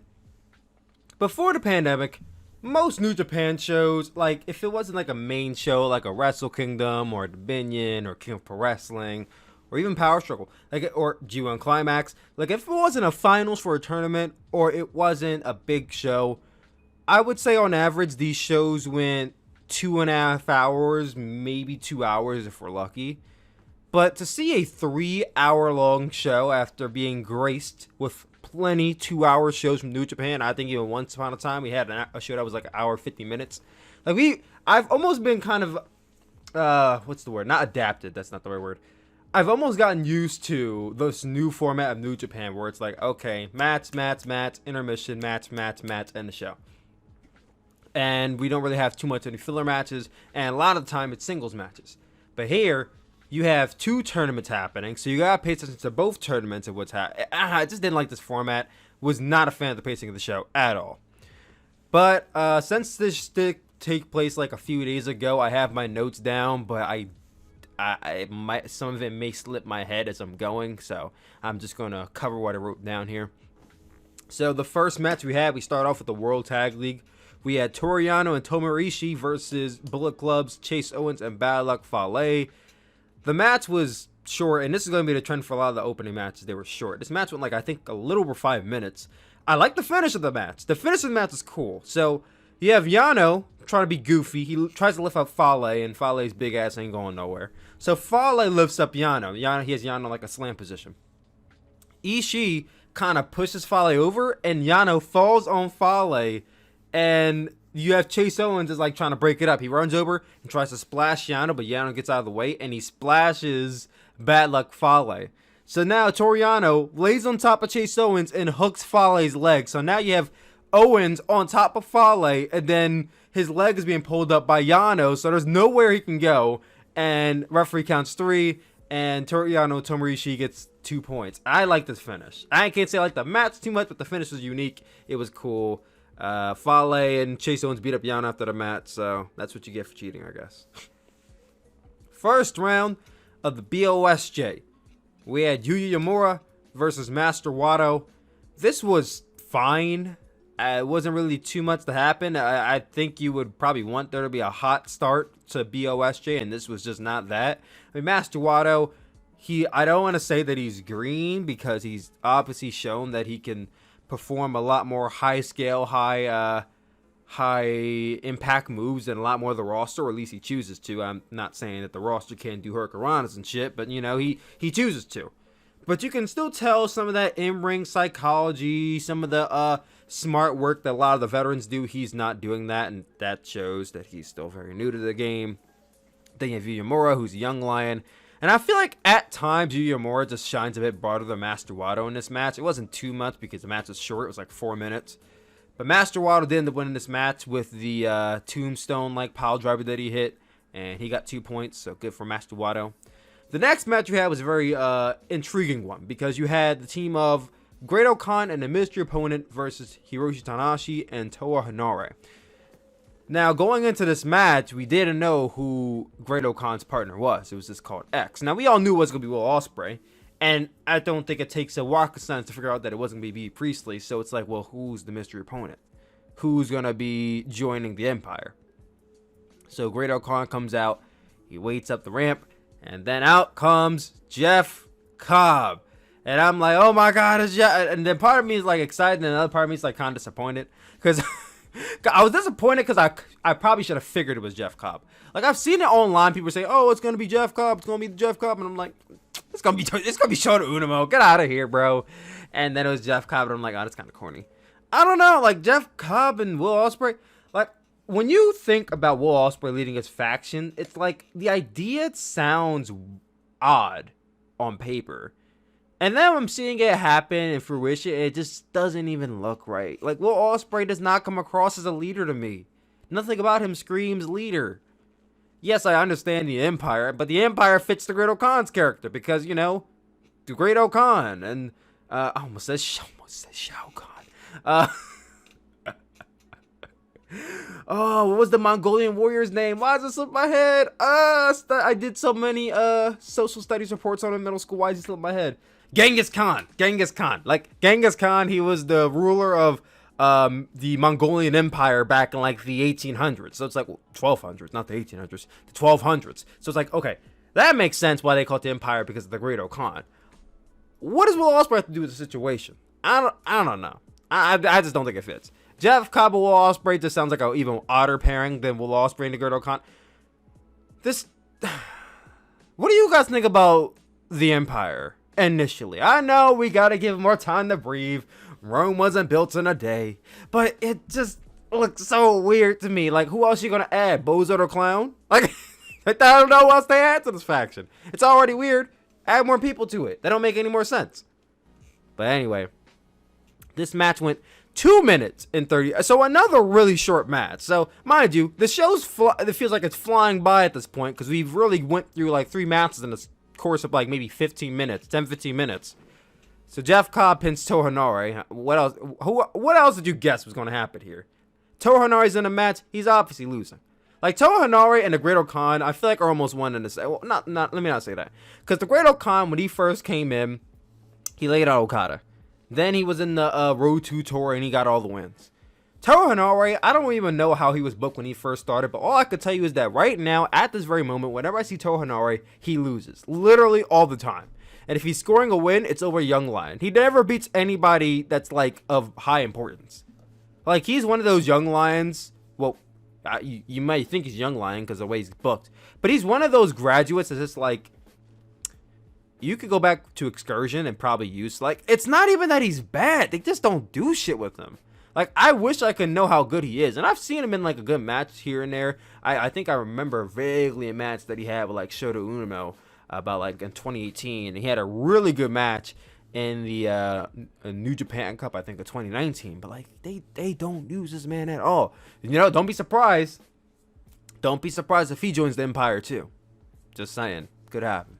before the pandemic, most New Japan shows, like, if it wasn't like a main show, like a Wrestle Kingdom, or Dominion, or King of Pro Wrestling, or even Power Struggle, like, or G1 Climax, like, if it wasn't a finals for a tournament, or it wasn't a big show, I would say on average, these shows went 2.5 hours, maybe 2 hours if we're lucky. But to see a 3-hour-long show after being graced with plenty 2-hour shows from New Japan, I think even once upon a time we had a show that was like an hour 50 minutes. Like I've almost been kind of, what's the word? Not adapted. That's not the right word. I've almost gotten used to this new format of New Japan where it's like, okay, match, intermission, match, end the show. And we don't really have too much any filler matches, and a lot of the time it's singles matches. But here, you have 2 tournaments happening, so you gotta pay attention to both tournaments and what's happening. I just didn't like this format. Was not a fan of the pacing of the show at all. But since this did take place like a few days ago, I have my notes down, but I might, some of it may slip my head as I'm going, so I'm just gonna cover what I wrote down here. So the first match we start off with the World Tag League. We had Toru Yano and Tomohiro Ishii versus Bullet Club's Chase Owens and Bad Luck Fale. The match was short, and this is going to be the trend for a lot of the opening matches. They were short. This match went like, I think, a little over 5 minutes. I like the finish of the match. The finish of the match is cool. So you have Yano trying to be goofy. He tries to lift up Fale, and Fale's big ass ain't going nowhere. So Fale lifts up Yano. He has Yano like a slam position. Ishii kind of pushes Fale over, and Yano falls on Fale, and you have Chase Owens is like trying to break it up. He runs over and tries to splash Yano, but Yano gets out of the way, and he splashes Bad Luck Fale. So now Toru Yano lays on top of Chase Owens and hooks Fale's leg. So now you have Owens on top of Fale, and then his leg is being pulled up by Yano, so there's nowhere he can go. And referee counts 3, and Toru Yano Tomohiro Ishii gets 2 points. I like this finish. I can't say I like the match too much, but the finish was unique. It was cool. Fale and Chase Owens beat up Yano after the match, so that's what you get for cheating, I guess. First round of the BOSJ. We had Yuya Yamura versus Master Watto. This was fine. It wasn't really too much to happen. I think you would probably want there to be a hot start to BOSJ, and this was just not that. I mean, Master Watto, I don't want to say that he's green, because he's obviously shown that he can perform a lot more high scale, high impact moves than a lot more of the roster, or at least he chooses to. I'm not saying that the roster can't do hurricanranas and shit, but you know, he chooses to. But you can still tell some of that in-ring psychology, some of the smart work that a lot of the veterans do. He's not doing that, and that shows that he's still very new to the game. Then you have Yamura, who's a young lion. And I feel like at times Yuya Yamura just shines a bit brighter than Master Watto in this match. It wasn't too much because the match was short. It was like 4 minutes. But Master Watto did end up winning this match with the tombstone-like pile driver that he hit. And he got 2 points, so good for Master Watto. The next match we had was a very intriguing one, because you had the team of Great Khan and a mystery opponent versus Hiroshi Tanahashi and Toa Henare. Now, going into this match, we didn't know who Great Khan's partner was. It was just called X. Now, we all knew it was going to be Will Ospreay, and I don't think it takes a rocket science to figure out that it wasn't going to be Priestley. So it's like, well, who's the mystery opponent? Who's going to be joining the Empire? So Great Khan comes out, he waits up the ramp, and then out comes Jeff Cobb. And I'm like, oh my God, it's Jeff. And then part of me is like excited, and another part of me is like kind of disappointed. Because I was disappointed because I probably should have figured it was Jeff Cobb. Like, I've seen it online, people say, oh, it's going to be Jeff Cobb, it's going to be Jeff Cobb. And I'm like, it's going to be Shota Umino. Get out of here, bro. And then it was Jeff Cobb, and I'm like, oh, that's kind of corny. I don't know, like, Jeff Cobb and Will Ospreay, like, when you think about Will Ospreay leading his faction, it's like the idea sounds odd on paper. And then I'm seeing it happen in fruition, it just doesn't even look right. Like, Will Ospreay does not come across as a leader to me. Nothing about him screams leader. Yes, I understand the Empire, but the Empire fits the Great Khan's character because, you know, the Great Khan and I almost said Shao Kahn. Oh, what was the Mongolian warrior's name? Why does it slip my head? I did so many social studies reports on in middle school. Why does it slip my head? Genghis Khan. Like, Genghis Khan, he was the ruler of the Mongolian Empire back in like the 1800s. So it's like 1200s, not the 1800s, the 1200s. So it's like, okay, that makes sense why they call it the Empire, because of the Great Khan. What does Will Ospreay have to do with the situation? I don't know. I just don't think it fits. Jeff Cobb and Will Ospreay just sounds like an even odder pairing than Will Ospreay and the Great Khan. What do you guys think about the Empire initially? I know we gotta give more time to breathe. Rome wasn't built in a day, but it just looks so weird to me. Like, who else you gonna add? Bozo the Clown? Like, I don't know what else they add to this faction. It's already weird. Add more people to it. That don't make any more sense. But anyway, this match went 2 minutes and 30. So another really short match. So mind you, the show's it feels like it's flying by at this point, because we've really went through like 3 matches in the course of like maybe 15 minutes, 10-15 minutes. So Jeff Cobb pins Tohono. What else? What else did you guess was going to happen here? Tohono's in a match. He's obviously losing. Like, Tohono and the Great Khan, I feel like are almost one in the same. Well, not. Let me not say that, because the Great Khan, when he first came in, he laid out Okada. Then he was in the Road to Tour, and he got all the wins. Tohono, I don't even know how he was booked when he first started, but all I could tell you is that right now, at this very moment, whenever I see Tohono, he loses. Literally all the time. And if he's scoring a win, it's over Young Lion. He never beats anybody that's, like, of high importance. Like, he's one of those Young Lions. Well, you might think he's Young Lion because of the way he's booked. But he's one of those graduates that's just, like, you could go back to Excursion and probably use, like, it's not even that he's bad. They just don't do shit with him. Like, I wish I could know how good he is. And I've seen him in, like, a good match here and there. I think I remember vaguely a match that he had with, like, Shota Umino about, like, in 2018. And he had a really good match in the New Japan Cup, I think, of 2019. But, like, they don't use this man at all. You know, don't be surprised. Don't be surprised if he joins the Empire, too. Just saying. Could happen.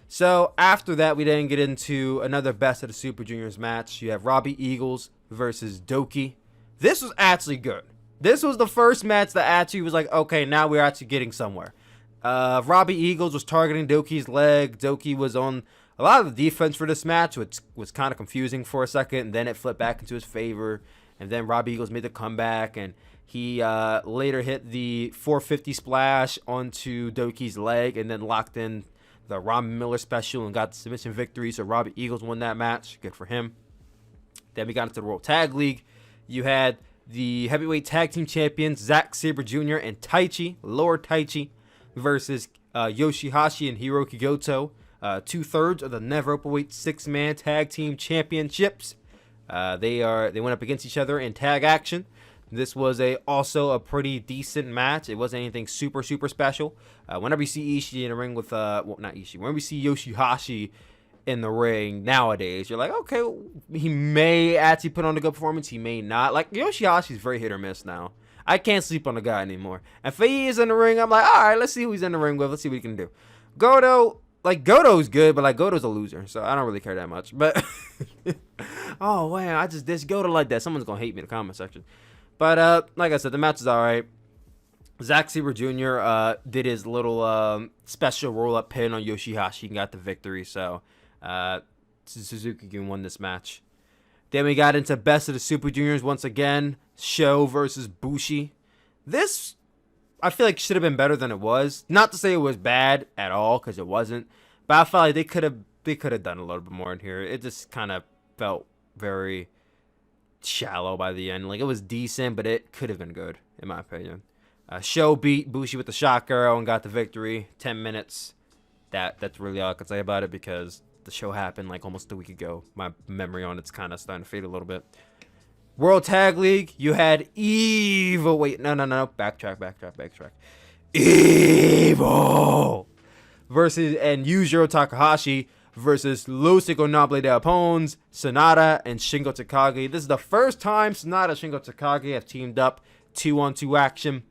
So, after that, we then get into another Best of the Super Juniors match. You have Robbie Eagles versus Doki. This was actually good. This was the first match that actually was like, okay, now we're actually getting somewhere. Robbie Eagles was targeting Doki's leg. Doki was on a lot of the defense for this match, which was kind of confusing for a second, and then it flipped back into his favor. And then Robbie Eagles made the comeback, and he later hit the 450 splash onto Doki's leg, and then locked in the Ron Miller special and got the submission victory. So Robbie Eagles won that match. Good for him. Then we got into the World Tag League. You had the heavyweight tag team champions, Zack Sabre Jr. and Taichi, Lord Taichi, versus Yoshihashi and Hiroki Goto. 2/3 of the Never Openweight 6-man tag team championships. They went up against each other in tag action. This was also a pretty decent match. It wasn't anything super special. Whenever you see Ishii in the ring with not Ishii, whenever you see Yoshihashi in the ring nowadays, you're like, okay, he may actually put on a good performance, he may not. Like, Yoshihashi's very hit or miss now. I can't sleep on the guy anymore. If he is in the ring, I'm like, all right, let's see who he's in the ring with. Let's see what he can do. Goto's good, but like, Goto's a loser, so I don't really care that much. But oh man, I just dish Goto like that. Someone's gonna hate me in the comment section. But like I said, the match is all right. Zack Sabre Jr. Did his little special roll-up pin on Yoshihashi and got the victory. So Suzuki won this match. Then we got into Best of the Super Juniors once again. Sho versus Bushi. This, I feel like, should have been better than it was. Not to say it was bad at all, because it wasn't. But I felt like they could have done a little bit more in here. It just kind of felt very shallow by the end. Like, it was decent, but it could have been good, in my opinion. Sho beat Bushi with the shock arrow and got the victory. 10 minutes. That's really all I can say about it, because the show happened like almost a week ago. My memory on it's kind of starting to fade a little bit. World Tag League, you had Evil. Wait, no. Backtrack. Evil versus and Yujiro Takahashi versus Los Ingobernables de Japón, Sonata and Shingo Takagi. This is the first time Sonata and Shingo Takagi have teamed up 2-on-2 action.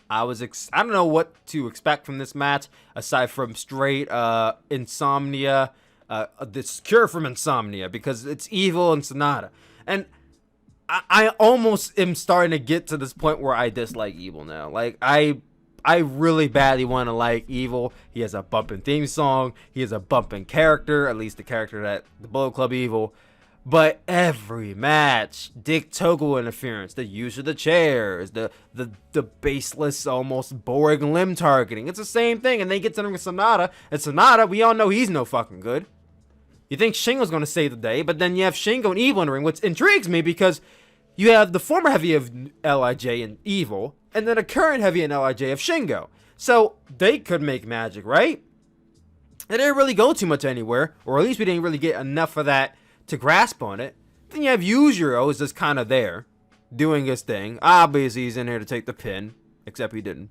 I don't know what to expect from this match aside from straight insomnia, this cure from insomnia, because it's Evil and Sonata. And I almost am starting to get to this point where I dislike Evil now. Like, I really badly want to like Evil. He has a bumping theme song. He has a bumping character, at least the character that the Bullet Club Evil. But every match, Dick Togo interference, the use of the chairs, the baseless, almost boring limb targeting. It's the same thing. And they get to Sonata. And Sonata, we all know he's no fucking good. You think Shingo's going to save the day, but then you have Shingo and Evil in the ring, which intrigues me because you have the former heavy of LIJ and Evil, and then a current heavy in LIJ of Shingo. So they could make magic, right? They didn't really go too much anywhere, or at least we didn't really get enough of that to grasp on it. Then you have Yujiro is just kind of there, doing his thing. Obviously, he's in here to take the pin, except he didn't.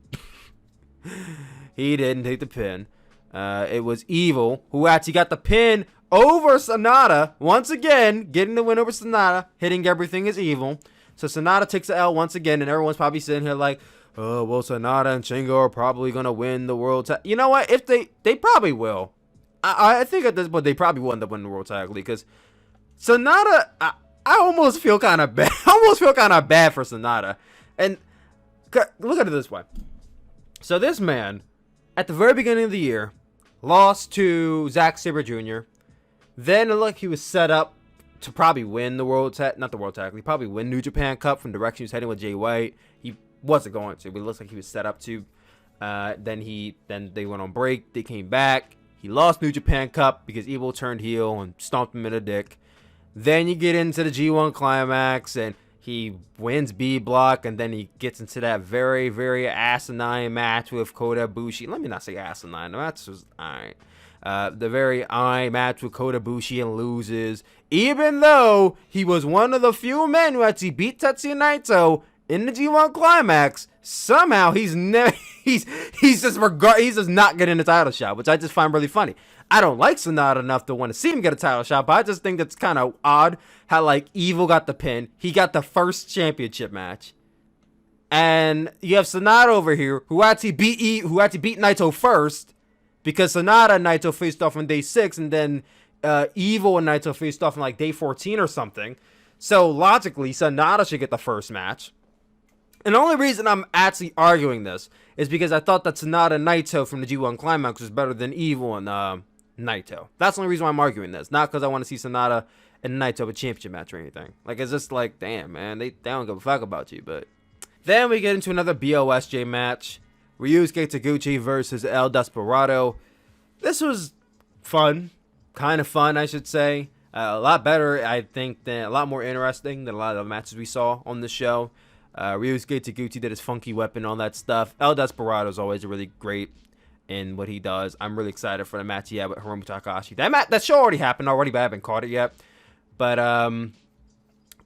He didn't take the pin. It was Evil who actually got the pin over Sonata, once again, getting the win over Sonata, hitting everything as Evil. So Sonata takes the L once again, and everyone's probably sitting here like, oh, well, Sonata and Shingo are probably going to win the World Tag. You know what? If they probably will. I think at this point, they probably will end up winning the World Tag League, because Sonata, I almost feel kind of bad. I almost feel kind of bad for Sonata. And look at it this way. So this man, at the very beginning of the year, lost to Zack Sabre Jr., then it looked like he was set up to probably win the not the World Tag League, probably win New Japan Cup from the direction he was heading with Jay White. He wasn't going to, but it looks like he was set up to. Then they went on break. They came back. He lost New Japan Cup because Evil turned heel and stomped him in the dick. Then you get into the G1 Climax, and he wins B Block, and then he gets into that very, very asinine match with Kota Ibushi. Let me not say asinine. The match was alright. The very match with Kota Ibushi and loses, even though he was one of the few men who actually beat Tetsuya Naito in the G1 Climax. Somehow he's just not getting a title shot, which I just find really funny. I don't like Sonata enough to want to see him get a title shot, but I just think that's kind of odd how, like, Evil got the pin. He got the first championship match. And you have Sonata over here who actually beat Naito first, because Sonata and Naito faced off on day 6, and then Evil and Naito faced off on like day 14 or something. So logically, Sonata should get the first match. And the only reason I'm actually arguing this is because I thought that Sonata and Naito from the G1 Climax was better than Evil and Naito. That's the only reason why I'm arguing this. Not because I want to see Sonata and Naito have a championship match or anything. Like, it's just like, damn, man, they don't give a fuck about you. But then we get into another BOSJ match. Ryusuke Taguchi versus El Desperado. This was fun. Kind of fun, I should say. A lot better, I think, a lot more interesting than a lot of the matches we saw on the show. Ryusuke Taguchi did his funky weapon, all that stuff. El Desperado is always really great in what he does. I'm really excited for the match he had with Hiromu Takahashi. That show already happened already, but I haven't caught it yet. But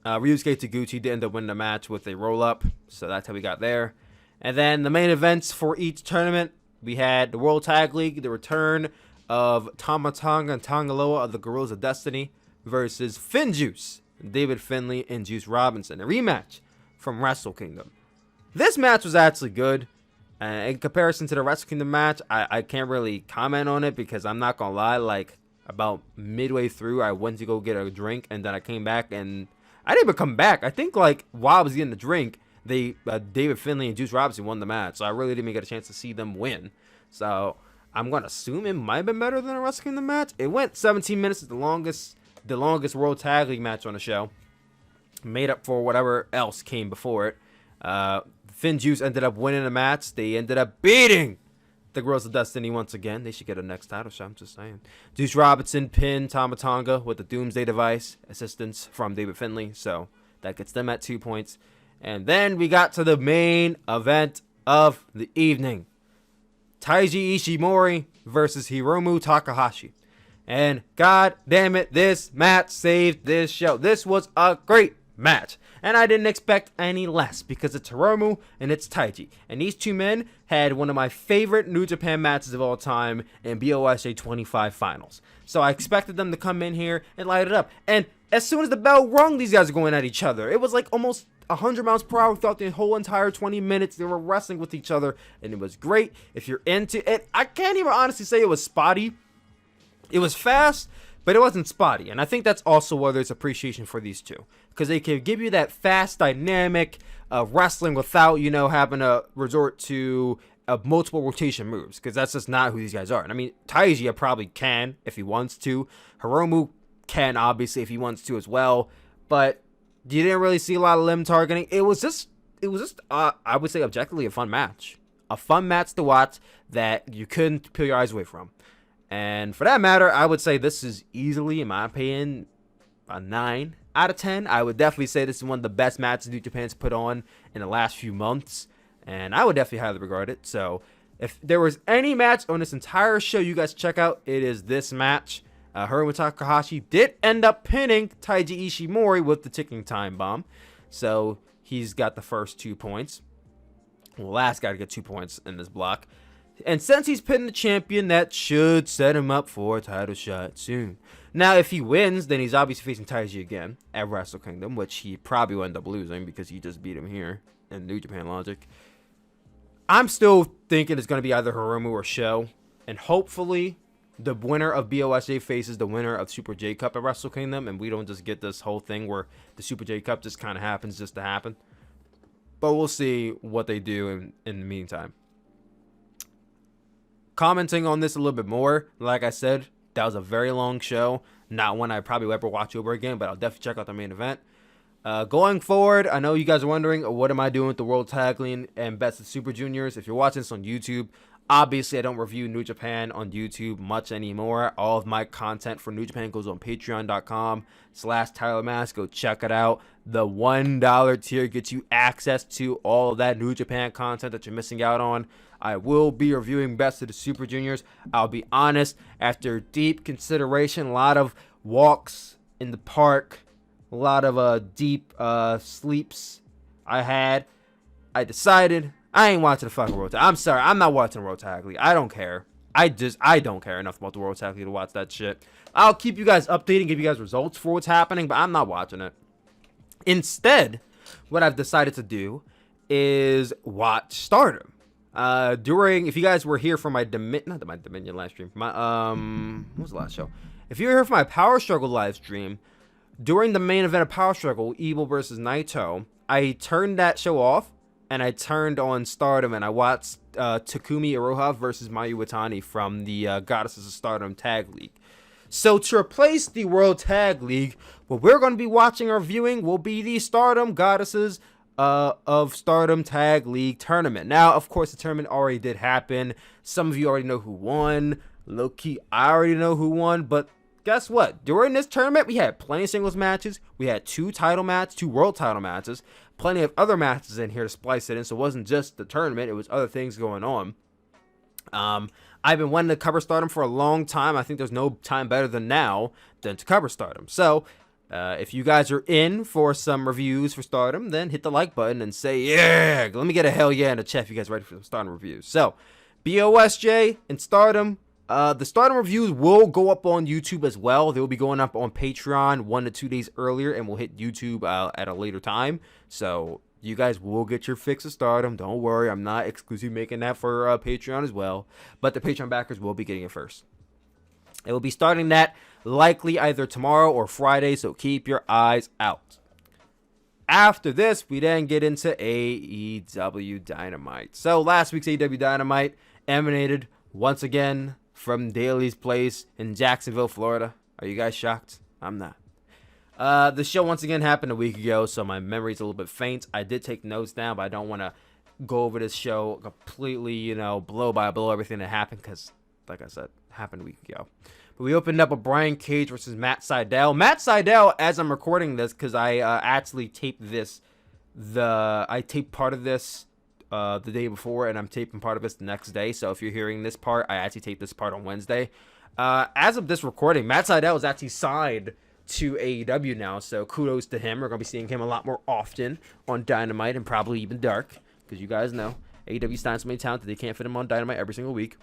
Ryusuke Taguchi did end up winning the match with a roll-up, so that's how we got there. And then the main events for each tournament, we had the World Tag League, the return of Tama Tonga and Tongaloa of the Guerrillas of Destiny versus FinJuice, David Finlay and Juice Robinson, a rematch from Wrestle Kingdom. This match was actually good. In comparison to the Wrestle Kingdom match, I can't really comment on it because I'm not going to lie, like about midway through, I went to go get a drink and then I came back and I didn't even come back. I think like while I was getting the drink, David Finlay and Juice Robinson won the match, so I really didn't even get a chance to see them win. So I'm gonna assume it might have been better than a Wrestle Kingdom match. It went 17 minutes, the longest World Tag League match on the show, made up for whatever else came before it. Finn Juice ended up winning the match. They ended up beating the Girls of Destiny once again. They should get a next title shot, I'm just saying. Juice Robinson pinned Tama Tonga with the Doomsday Device assistance from David Finlay, so that gets them at 2 points. And then we got to the main event of the evening. Taiji Ishimori versus Hiromu Takahashi. And god damn it, this match saved this show. This was a great match. And I didn't expect any less because it's Hiromu and it's Taiji. And these two men had one of my favorite New Japan matches of all time in BOSJ 25 finals. So I expected them to come in here and light it up. And as soon as the bell rung, these guys are going at each other. It was like almost 100 miles per hour throughout the whole entire 20 minutes. They were wrestling with each other, and it was great. If you're into it, I can't even honestly say it was spotty. It was fast, but it wasn't spotty. And I think that's also why there's appreciation for these two, because they can give you that fast, dynamic wrestling without, having to resort to multiple rotation moves, because that's just not who these guys are. And I mean, Taiji probably can if he wants to. Hiromu can, obviously, if he wants to as well. But you didn't really see a lot of limb targeting. It was just I would say, objectively a fun match. A fun match to watch that you couldn't peel your eyes away from. And for that matter, I would say this is easily, in my opinion, a 9 out of 10. I would definitely say this is one of the best matches New Japan's put on in the last few months. And I would definitely highly regard it. So if there was any match on this entire show you guys check out, it is this match. Hiromu Takahashi did end up pinning Taiji Ishimori with the ticking time bomb. So he's got the first 2 points. Well, last guy to get 2 points in this block. And since he's pinning the champion, that should set him up for a title shot soon. Now, if he wins, then he's obviously facing Taiji again at Wrestle Kingdom, which he probably will end up losing because he just beat him here in New Japan logic. I'm still thinking it's going to be either Hiromu or Sho. And hopefully the winner of BOSJ faces the winner of Super J Cup at Wrestle Kingdom, and we don't just get this whole thing where the Super J Cup just kind of happens just to happen. But we'll see what they do in the meantime. Commenting on this a little bit more, like I said, that was a very long show. Not one I probably will ever watch over again, but I'll definitely check out the main event. Going forward, I know you guys are wondering, what am I doing with the World Tag League and Best of Super Juniors? If you're watching this on YouTube, obviously I don't review New Japan on YouTube much anymore. All of my content for New Japan goes on patreon.com/TylerMask. Go check it out. The $1 tier gets you access to all of that New Japan content that you're missing out on. I will be reviewing Best of the Super Juniors. I'll be honest, after deep consideration, a lot of walks in the park, a lot of deep sleeps I decided I ain't watching the fucking World Tag. I'm sorry, I'm not watching World Tag League. I don't care. I don't care enough about the World Tag League to watch that shit. I'll keep you guys updated, give you guys results for what's happening, but I'm not watching it. Instead, what I've decided to do is watch Stardom. If you guys were here for my Dominion live stream, what was the last show? If you were here for my Power Struggle live stream, during the main event of Power Struggle, Evil versus Naito, I turned that show off and I turned on Stardom and I watched Takumi Iroha versus Mayu Iwatani from the Goddesses of Stardom Tag League. So to replace the World Tag League, what we're going to be watching or viewing will be the Stardom Goddesses of Stardom Tag League tournament. Now, of course, the tournament already did happen. Some of you already know who won. Low-key, I already know who won, but guess what? During this tournament, we had plenty of singles matches. We had 2 world title matches. Plenty of other matches in here to splice it in, so it wasn't just the tournament. It was other things going on. I've been wanting to cover Stardom for a long time. I think there's no time better than now than to cover Stardom. So, if you guys are in for some reviews for Stardom, then hit the like button and say, yeah, let me get a hell yeah in the chat if you guys are ready for some Stardom reviews. So, BOSJ and Stardom. The Stardom reviews will go up on YouTube as well. They will be going up on Patreon 1 to 2 days earlier and will hit YouTube at a later time. So you guys will get your fix of Stardom. Don't worry, I'm not exclusively making that for Patreon as well. But the Patreon backers will be getting it first. It will be starting that likely either tomorrow or Friday, so keep your eyes out. after this, we then get into AEW Dynamite. So last week's AEW Dynamite emanated once again from Daly's place in Jacksonville, Florida. Are you guys shocked? I'm not. The show once again happened a week ago, so my memory's a little bit faint. I did take notes down, but I don't want to go over this show completely, blow by blow everything that happened, because, like I said, happened a week ago. But we opened up with Brian Cage versus Matt Sydal. Matt Sydal, as I'm recording this, because I actually taped this, I taped part of this the day before, and I'm taping part of this the next day. So if you're hearing this part, I actually taped this part on Wednesday. As of this recording, Matt Sydal is actually signed to AEW now, so kudos to him. We're going to be seeing him a lot more often on Dynamite and probably even Dark, because you guys know AEW signed so many talent that they can't fit him on Dynamite every single week.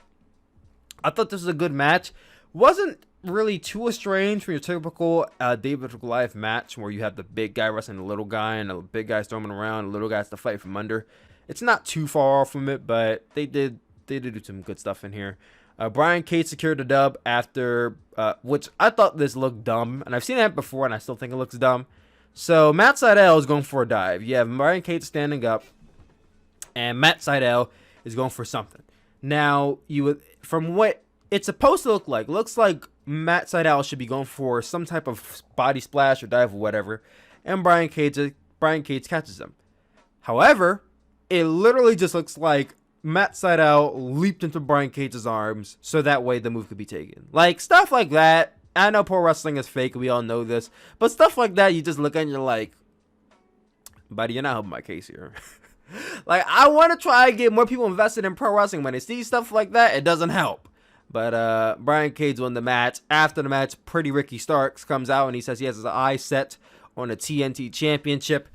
I thought this was a good match. Wasn't really too estranged from your typical David Goliath match where you have the big guy wrestling the little guy and the big guy storming around, the little guy has to fight from under. It's not too far off from it, but they did do some good stuff in here. Brian Cage secured the dub after, which I thought this looked dumb, and I've seen that before, and I still think it looks dumb. So Matt Sydal is going for a dive. You have Brian Cage standing up, and Matt Sydal is going for something. Now, from what it's supposed to look like, looks like Matt Sydal should be going for some type of body splash or dive or whatever, and Brian Cage catches him. However, it literally just looks like Matt Sydal leaped into Brian Cage's arms so that way the move could be taken. Like, stuff like that. I know pro wrestling is fake, we all know this, but stuff like that, you just look at and you're like, buddy, you're not helping my case here. Like, I want to try and get more people invested in pro wrestling. When they see stuff like that, it doesn't help. But Brian Cage won the match. After the match, Pretty Ricky Starks comes out and he says he has his eyes set on the TNT Championship.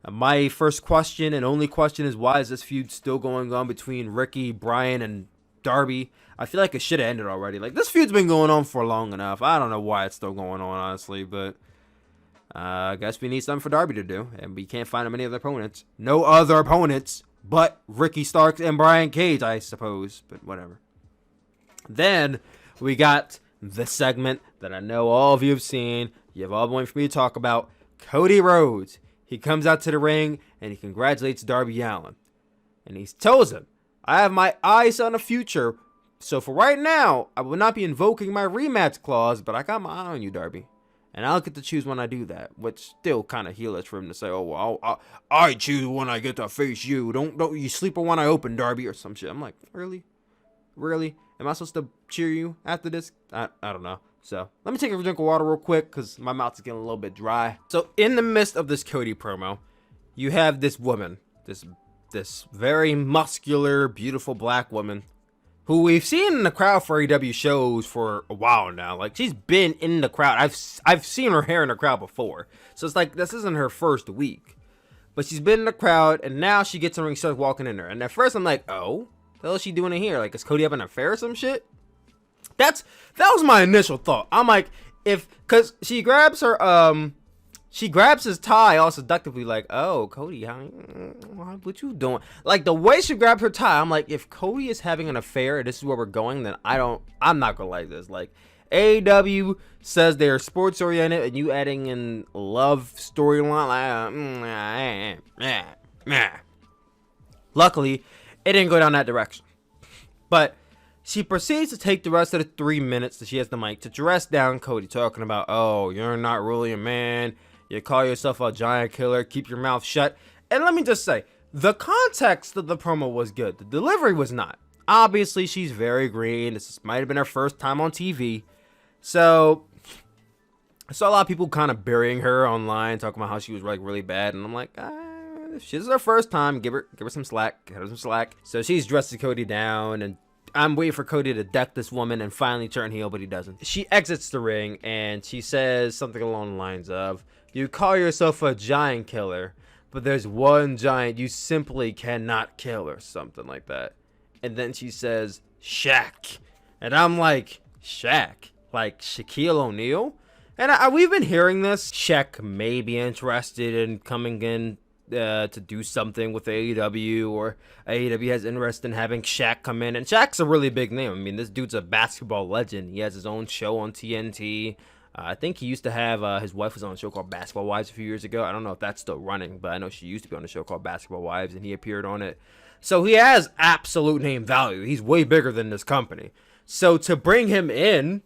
My first question and only question is, why is this feud still going on between Ricky, Brian, and Darby? I feel like it should have ended already. Like, this feud's been going on for long enough. I don't know why it's still going on, honestly, but I guess we need something for Darby to do, and we can't find him any other opponents. No other opponents but Ricky Starks and Brian Cage, I suppose, but whatever. Then we got the segment that I know all of you have seen. You have all been waiting for me to talk about. Cody Rhodes. He comes out to the ring and he congratulates Darby Allin. And he tells him, I have my eyes on the future. So for right now, I will not be invoking my rematch clause, but I got my eye on you, Darby. And I'll get to choose when I do that, which still kind of heelish for him to say, oh, well, I choose when I get to face you. Don't you sleep on when I open, Darby, or some shit. I'm like, really? Really? Am I supposed to cheer you after this? I don't know. So let me take a drink of water real quick because my mouth is getting a little bit dry. So in the midst of this Cody promo, you have this woman, this very muscular, beautiful black woman who we've seen in the crowd for AEW shows for a while now. Like, she's been in the crowd. I've seen her hair in the crowd before. So it's like, this isn't her first week. But she's been in the crowd, and now she gets in the ring, starts walking in there. And at first I'm like, oh, the hell is she doing in here? Like, is Cody having an affair or some shit? That was my initial thought. I'm like, cause she grabs his tie all seductively, like, oh, Cody, what you doing? Like, the way she grabbed her tie, I'm like, if Cody is having an affair and this is where we're going, then I'm not gonna like this. Like, AEW says they're sports oriented and you adding in love storyline, Luckily, it didn't go down that direction. But she proceeds to take the rest of the 3 minutes that she has the mic to dress down Cody, talking about, oh, you're not really a man. You call yourself a giant killer. Keep your mouth shut. And let me just say, the context of the promo was good. The delivery was not. Obviously, she's very green. This might have been her first time on TV. So I saw a lot of people kind of burying her online, talking about how she was like really bad. And I'm like, if this is her first time, give her some slack. Give her some slack. So she's dressing Cody down, and I'm waiting for Cody to deck this woman and finally turn heel, but he doesn't. She exits the ring and she says something along the lines of, you call yourself a giant killer, but there's one giant you simply cannot kill, or something like that. And then she says, Shaq. And I'm like, Shaq? Like Shaquille O'Neal? And we've been hearing this. Shaq may be interested in coming in to do something with AEW, or AEW has interest in having Shaq come in. And Shaq's a really big name. I mean, this dude's a basketball legend. He has his own show on TNT. I think he used to have his wife was on a show called Basketball Wives a few years ago. I don't know if that's still running, but I know she used to be on a show called Basketball Wives, and he appeared on it. So he has absolute name value. He's way bigger than this company. So to bring him in,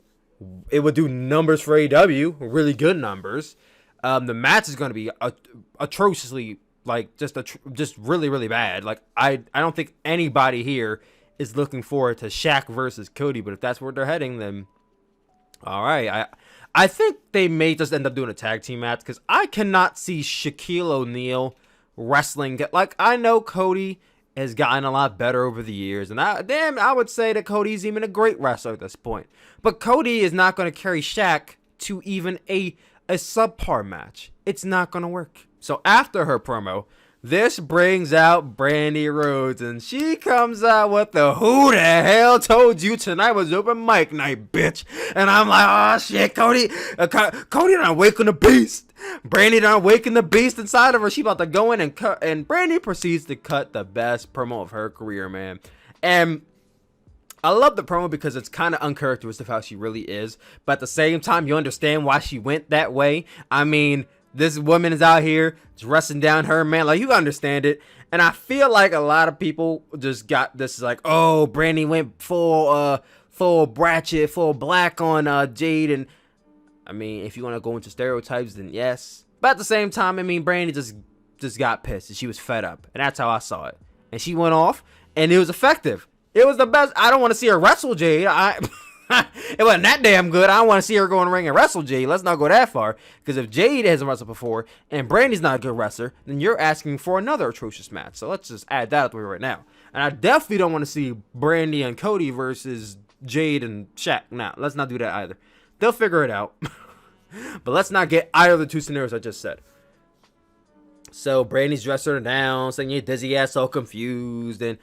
it would do numbers for AEW, really good numbers. The match is going to be atrociously, like, just really, really bad. Like, I don't think anybody here is looking forward to Shaq versus Cody, but if that's where they're heading, then all right. I think they may just end up doing a tag team match because I cannot see Shaquille O'Neal wrestling. Like, I know Cody has gotten a lot better over the years, and I would say that Cody's even a great wrestler at this point. But Cody is not going to carry Shaq to even a subpar match. It's not going to work. So after her promo, this brings out Brandy Rhodes, and she comes out with the "Who the hell told you tonight was open mic night, bitch?" And I'm like, oh shit, Cody done awaken the beast. Brandy done awaken the beast inside of her. She about to go in and cut, and Brandy proceeds to cut the best promo of her career, man. And I love the promo because it's kind of uncharacteristic of how she really is, but at the same time, you understand why she went that way. I mean, this woman is out here dressing down her man. Like, you understand it. And I feel like a lot of people just got this, like, oh, Brandy went full Bratchet, full black on Jade. And I mean, if you want to go into stereotypes, then yes. But at the same time, I mean, Brandy just got pissed and she was fed up. And that's how I saw it. And she went off and it was effective. It was the best. I don't want to see her wrestle Jade. It wasn't that damn good. I don't want to see her go in the ring and wrestle Jade. Let's not go that far. Because if Jade hasn't wrestled before and Brandy's not a good wrestler, then you're asking for another atrocious match. So let's just add that out the way right now. And I definitely don't want to see Brandy and Cody versus Jade and Shaq. Now, let's not do that either. They'll figure it out. But let's not get either of the two scenarios I just said. So Brandy's dressing her down, saying your dizzy ass all confused, and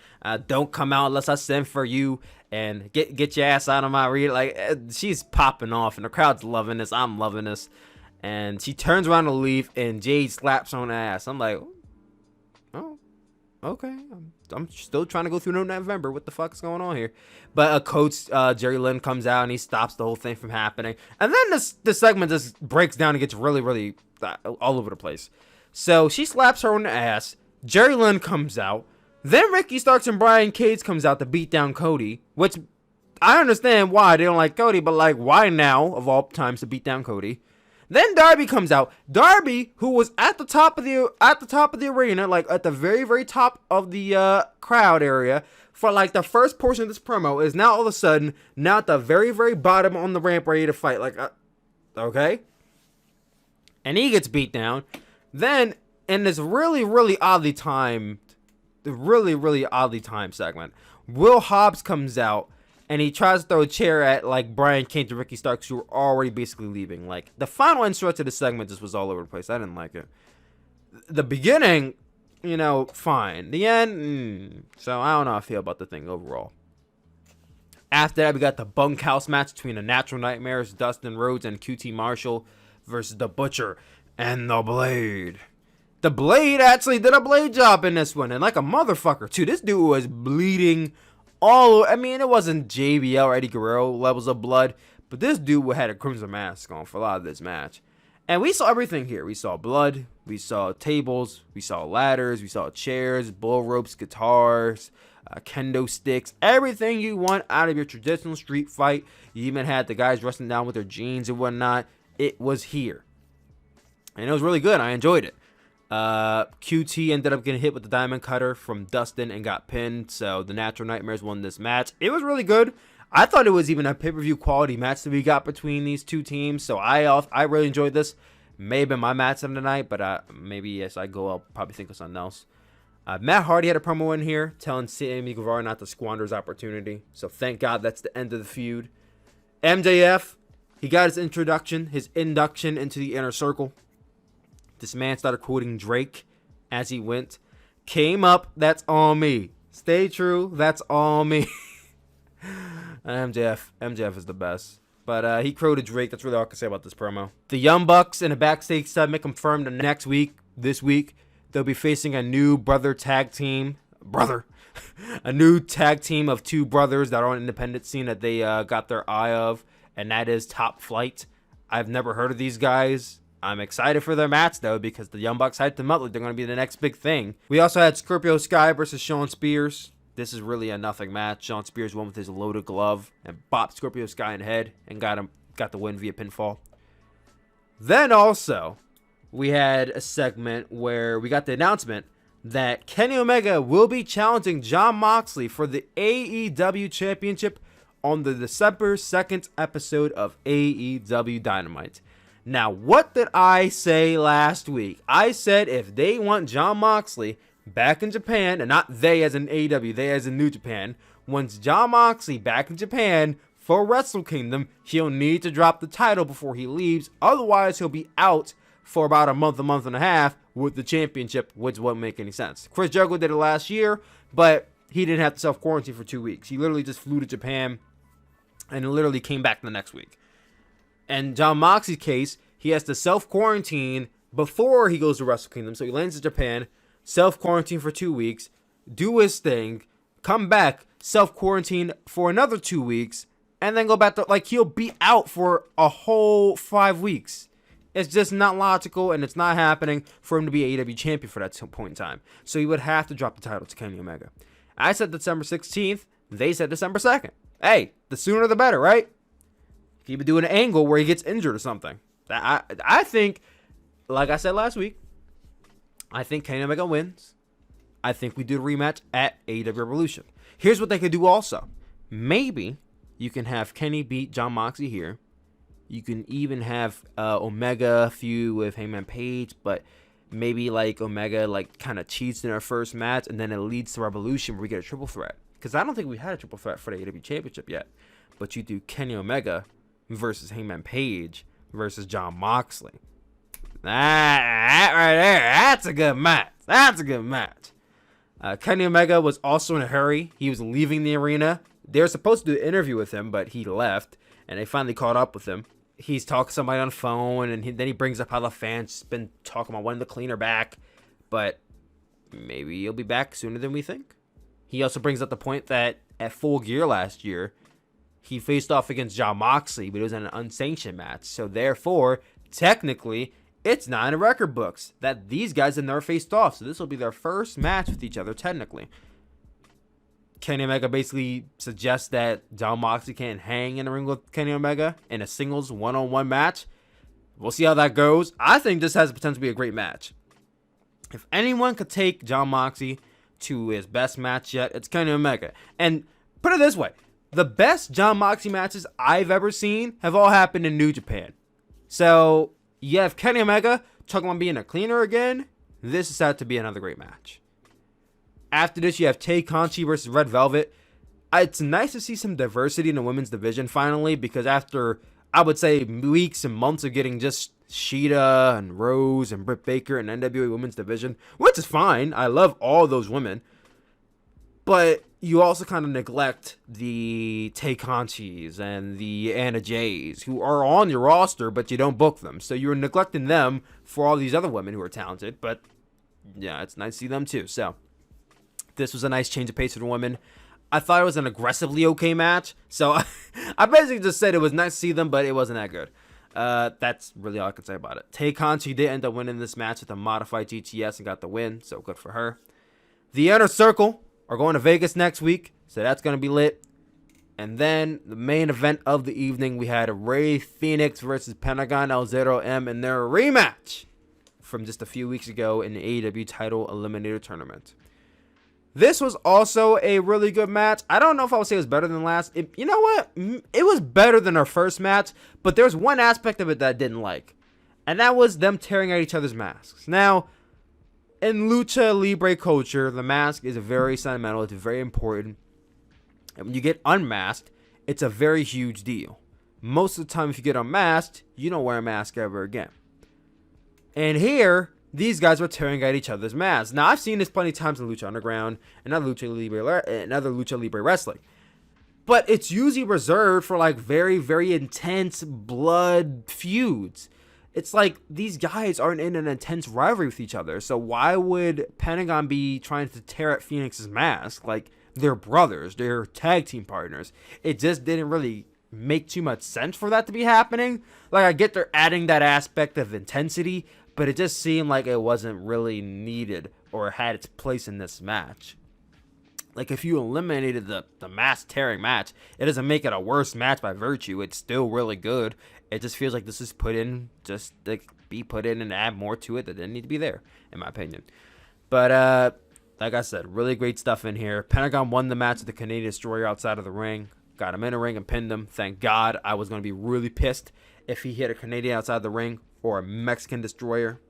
don't come out unless I send for you, and get your ass out of my read. Like, she's popping off, and the crowd's loving this. I'm loving this. And she turns around to leave, and Jade slaps her on the ass. I'm like, oh, okay. I'm still trying to go through November. What the fuck's going on here? But Coach Jerry Lynn comes out, and he stops the whole thing from happening. And then this segment just breaks down and gets really, really all over the place. So she slaps her on the ass. Jerry Lynn comes out. Then Ricky Starks and Brian Cage comes out to beat down Cody, which I understand why they don't like Cody, but like, why now of all times to beat down Cody? Then Darby comes out. Darby, who was at the top of the arena, like at the very, very top of the crowd area for like the first portion of this promo, is now all of a sudden now at the very, very bottom on the ramp ready to fight. Like, okay. And he gets beat down. Then, in this really, really oddly timed segment, Will Hobbs comes out and he tries to throw a chair at like Brian Cage and Ricky Starks, who were already basically leaving. Like, the final intro to the segment just was all over the place. I didn't like it. The beginning, you know, fine. The end, so I don't know how I feel about the thing overall. After that, we got the bunkhouse match between the Natural Nightmares, Dustin Rhodes, and QT Marshall versus the Butcher and the Blade. The Blade actually did a blade job in this one, and like a motherfucker too. This dude was bleeding all. I mean, it wasn't JBL or Eddie Guerrero levels of blood, but this dude had a crimson mask on for a lot of this match. And we saw everything here. We saw blood, we saw tables, we saw ladders, we saw chairs, bull ropes, guitars, kendo sticks, everything you want out of your traditional street fight. You even had the guys wrestling down with their jeans and whatnot. It was here. And it was really good. I enjoyed it. QT ended up getting hit with the diamond cutter from Dustin and got pinned. So the Natural Nightmares won this match. It was really good. I thought it was even a pay-per-view quality match that we got between these two teams. So I really enjoyed this. May have been my match of the night, but maybe as I go, I'll probably think of something else. Matt Hardy had a promo in here telling Sammy Guevara not to squander his opportunity. So thank God that's the end of the feud. MJF, he got his induction into the inner circle. This man started quoting Drake as he went. Came up, that's all me. Stay true, that's all me. MJF is the best. But he quoted Drake. That's really all I can say about this promo. The Young Bucks in a backstage segment confirmed that this week, they'll be facing a new tag team of two brothers that are on independent scene that they got their eye of, and that is Top Flight. I've never heard of these guys. I'm excited for their match, though, because the Young Bucks hyped them up like they're going to be the next big thing. We also had Scorpio Sky versus Shawn Spears. This is really a nothing match. Shawn Spears won with his loaded glove and bopped Scorpio Sky in the head and got the win via pinfall. Then also, we had a segment where we got the announcement that Kenny Omega will be challenging Jon Moxley for the AEW Championship on the December 2nd episode of AEW Dynamite. Now, what did I say last week? I said if they want Jon Moxley back in Japan, and not they as in AEW, they as in New Japan, once Jon Moxley back in Japan for Wrestle Kingdom, he'll need to drop the title before he leaves. Otherwise, he'll be out for about a month and a half with the championship, which wouldn't make any sense. Chris Jericho did it last year, but he didn't have to self-quarantine for 2 weeks. He literally just flew to Japan and literally came back the next week. And Jon Moxley's case, he has to self-quarantine before he goes to Wrestle Kingdom. So he lands in Japan, self-quarantine for 2 weeks, do his thing, come back, self-quarantine for another 2 weeks, and then go back to, like, he'll be out for a whole 5 weeks. It's just not logical, and it's not happening for him to be AEW champion for that point in time. So he would have to drop the title to Kenny Omega. I said December 16th. They said December 2nd. Hey, the sooner the better, right? Keep it doing an angle where he gets injured or something. I think, like I said last week, I think Kenny Omega wins. I think we do a rematch at AEW Revolution. Here's what they could do also. Maybe you can have Kenny beat Jon Moxley here. You can even have Omega feud with Hangman Page, but maybe like Omega like kind of cheats in our first match, and then it leads to Revolution where we get a triple threat. Because I don't think we had a triple threat for the AEW Championship yet. But you do Kenny Omega versus Hangman Page versus Jon Moxley. That right there, that's a good match. That's a good match. Kenny Omega was also in a hurry. He was leaving the arena. They were supposed to do an interview with him, but he left, and they finally caught up with him. He's talking to somebody on the phone, and then he brings up how the fans been talking about wanting to clean her back, but maybe he'll be back sooner than we think. He also brings up the point that at Full Gear last year, he faced off against Jon Moxley, but it was in an unsanctioned match. So therefore, technically, it's not in the record books that these guys have never faced off. So this will be their first match with each other, technically. Kenny Omega basically suggests that Jon Moxley can't hang in the ring with Kenny Omega in a singles one-on-one match. We'll see how that goes. I think this has the potential to be a great match. If anyone could take Jon Moxley to his best match yet, it's Kenny Omega. And put it this way, the best Jon Moxley matches I've ever seen have all happened in New Japan. So you have Kenny Omega talking about being a cleaner again. This is set to be another great match. After this, you have Tay Conti versus Red Velvet. It's nice to see some diversity in the women's division finally, because after, I would say, weeks and months of getting just Sheeta and Rose and Brit Baker and NWA women's division, which is fine. I love all those women. But you also kind of neglect the Tay Contis and the Anna Jays, who are on your roster, but you don't book them. So you're neglecting them for all these other women who are talented. But yeah, it's nice to see them too. So this was a nice change of pace for the women. I thought it was an aggressively okay match. So I basically just said it was nice to see them, but it wasn't that good. That's really all I can say about it. Tay Conti did end up winning this match with a modified GTS and got the win, so good for her. The Inner Circle are going to Vegas next week, so that's going to be lit. And then the main event of the evening, we had Rey Fenix versus Pentagon L0M in their rematch from just a few weeks ago in the AEW title eliminator tournament. This was also a really good match. I don't know if I would say it was better than last. You know what? It was better than our first match, but there's one aspect of it that I didn't like, and that was them tearing at each other's masks. Now, in Lucha Libre culture, the mask is very sentimental. It's very important. And when you get unmasked, it's a very huge deal. Most of the time, if you get unmasked, you don't wear a mask ever again. And here, these guys were tearing at each other's masks. Now, I've seen this plenty of times in Lucha Underground and other Lucha Libre wrestling. But it's usually reserved for like very, very intense blood feuds. It's like these guys aren't in an intense rivalry with each other. So why would Pentagon be trying to tear at Phoenix's mask? Like, they're brothers. They're tag team partners. It just didn't really make too much sense for that to be happening. Like, I get they're adding that aspect of intensity, but it just seemed like it wasn't really needed or had its place in this match. Like, if you eliminated the mass-tearing match, it doesn't make it a worse match by virtue. It's still really good. It just feels like this is put in just to be put in and add more to it that didn't need to be there, in my opinion. But, like I said, really great stuff in here. Pentagon won the match with the Canadian Destroyer outside of the ring. Got him in the ring and pinned him. Thank God. I was going to be really pissed if he hit a Canadian outside the ring or a Mexican Destroyer.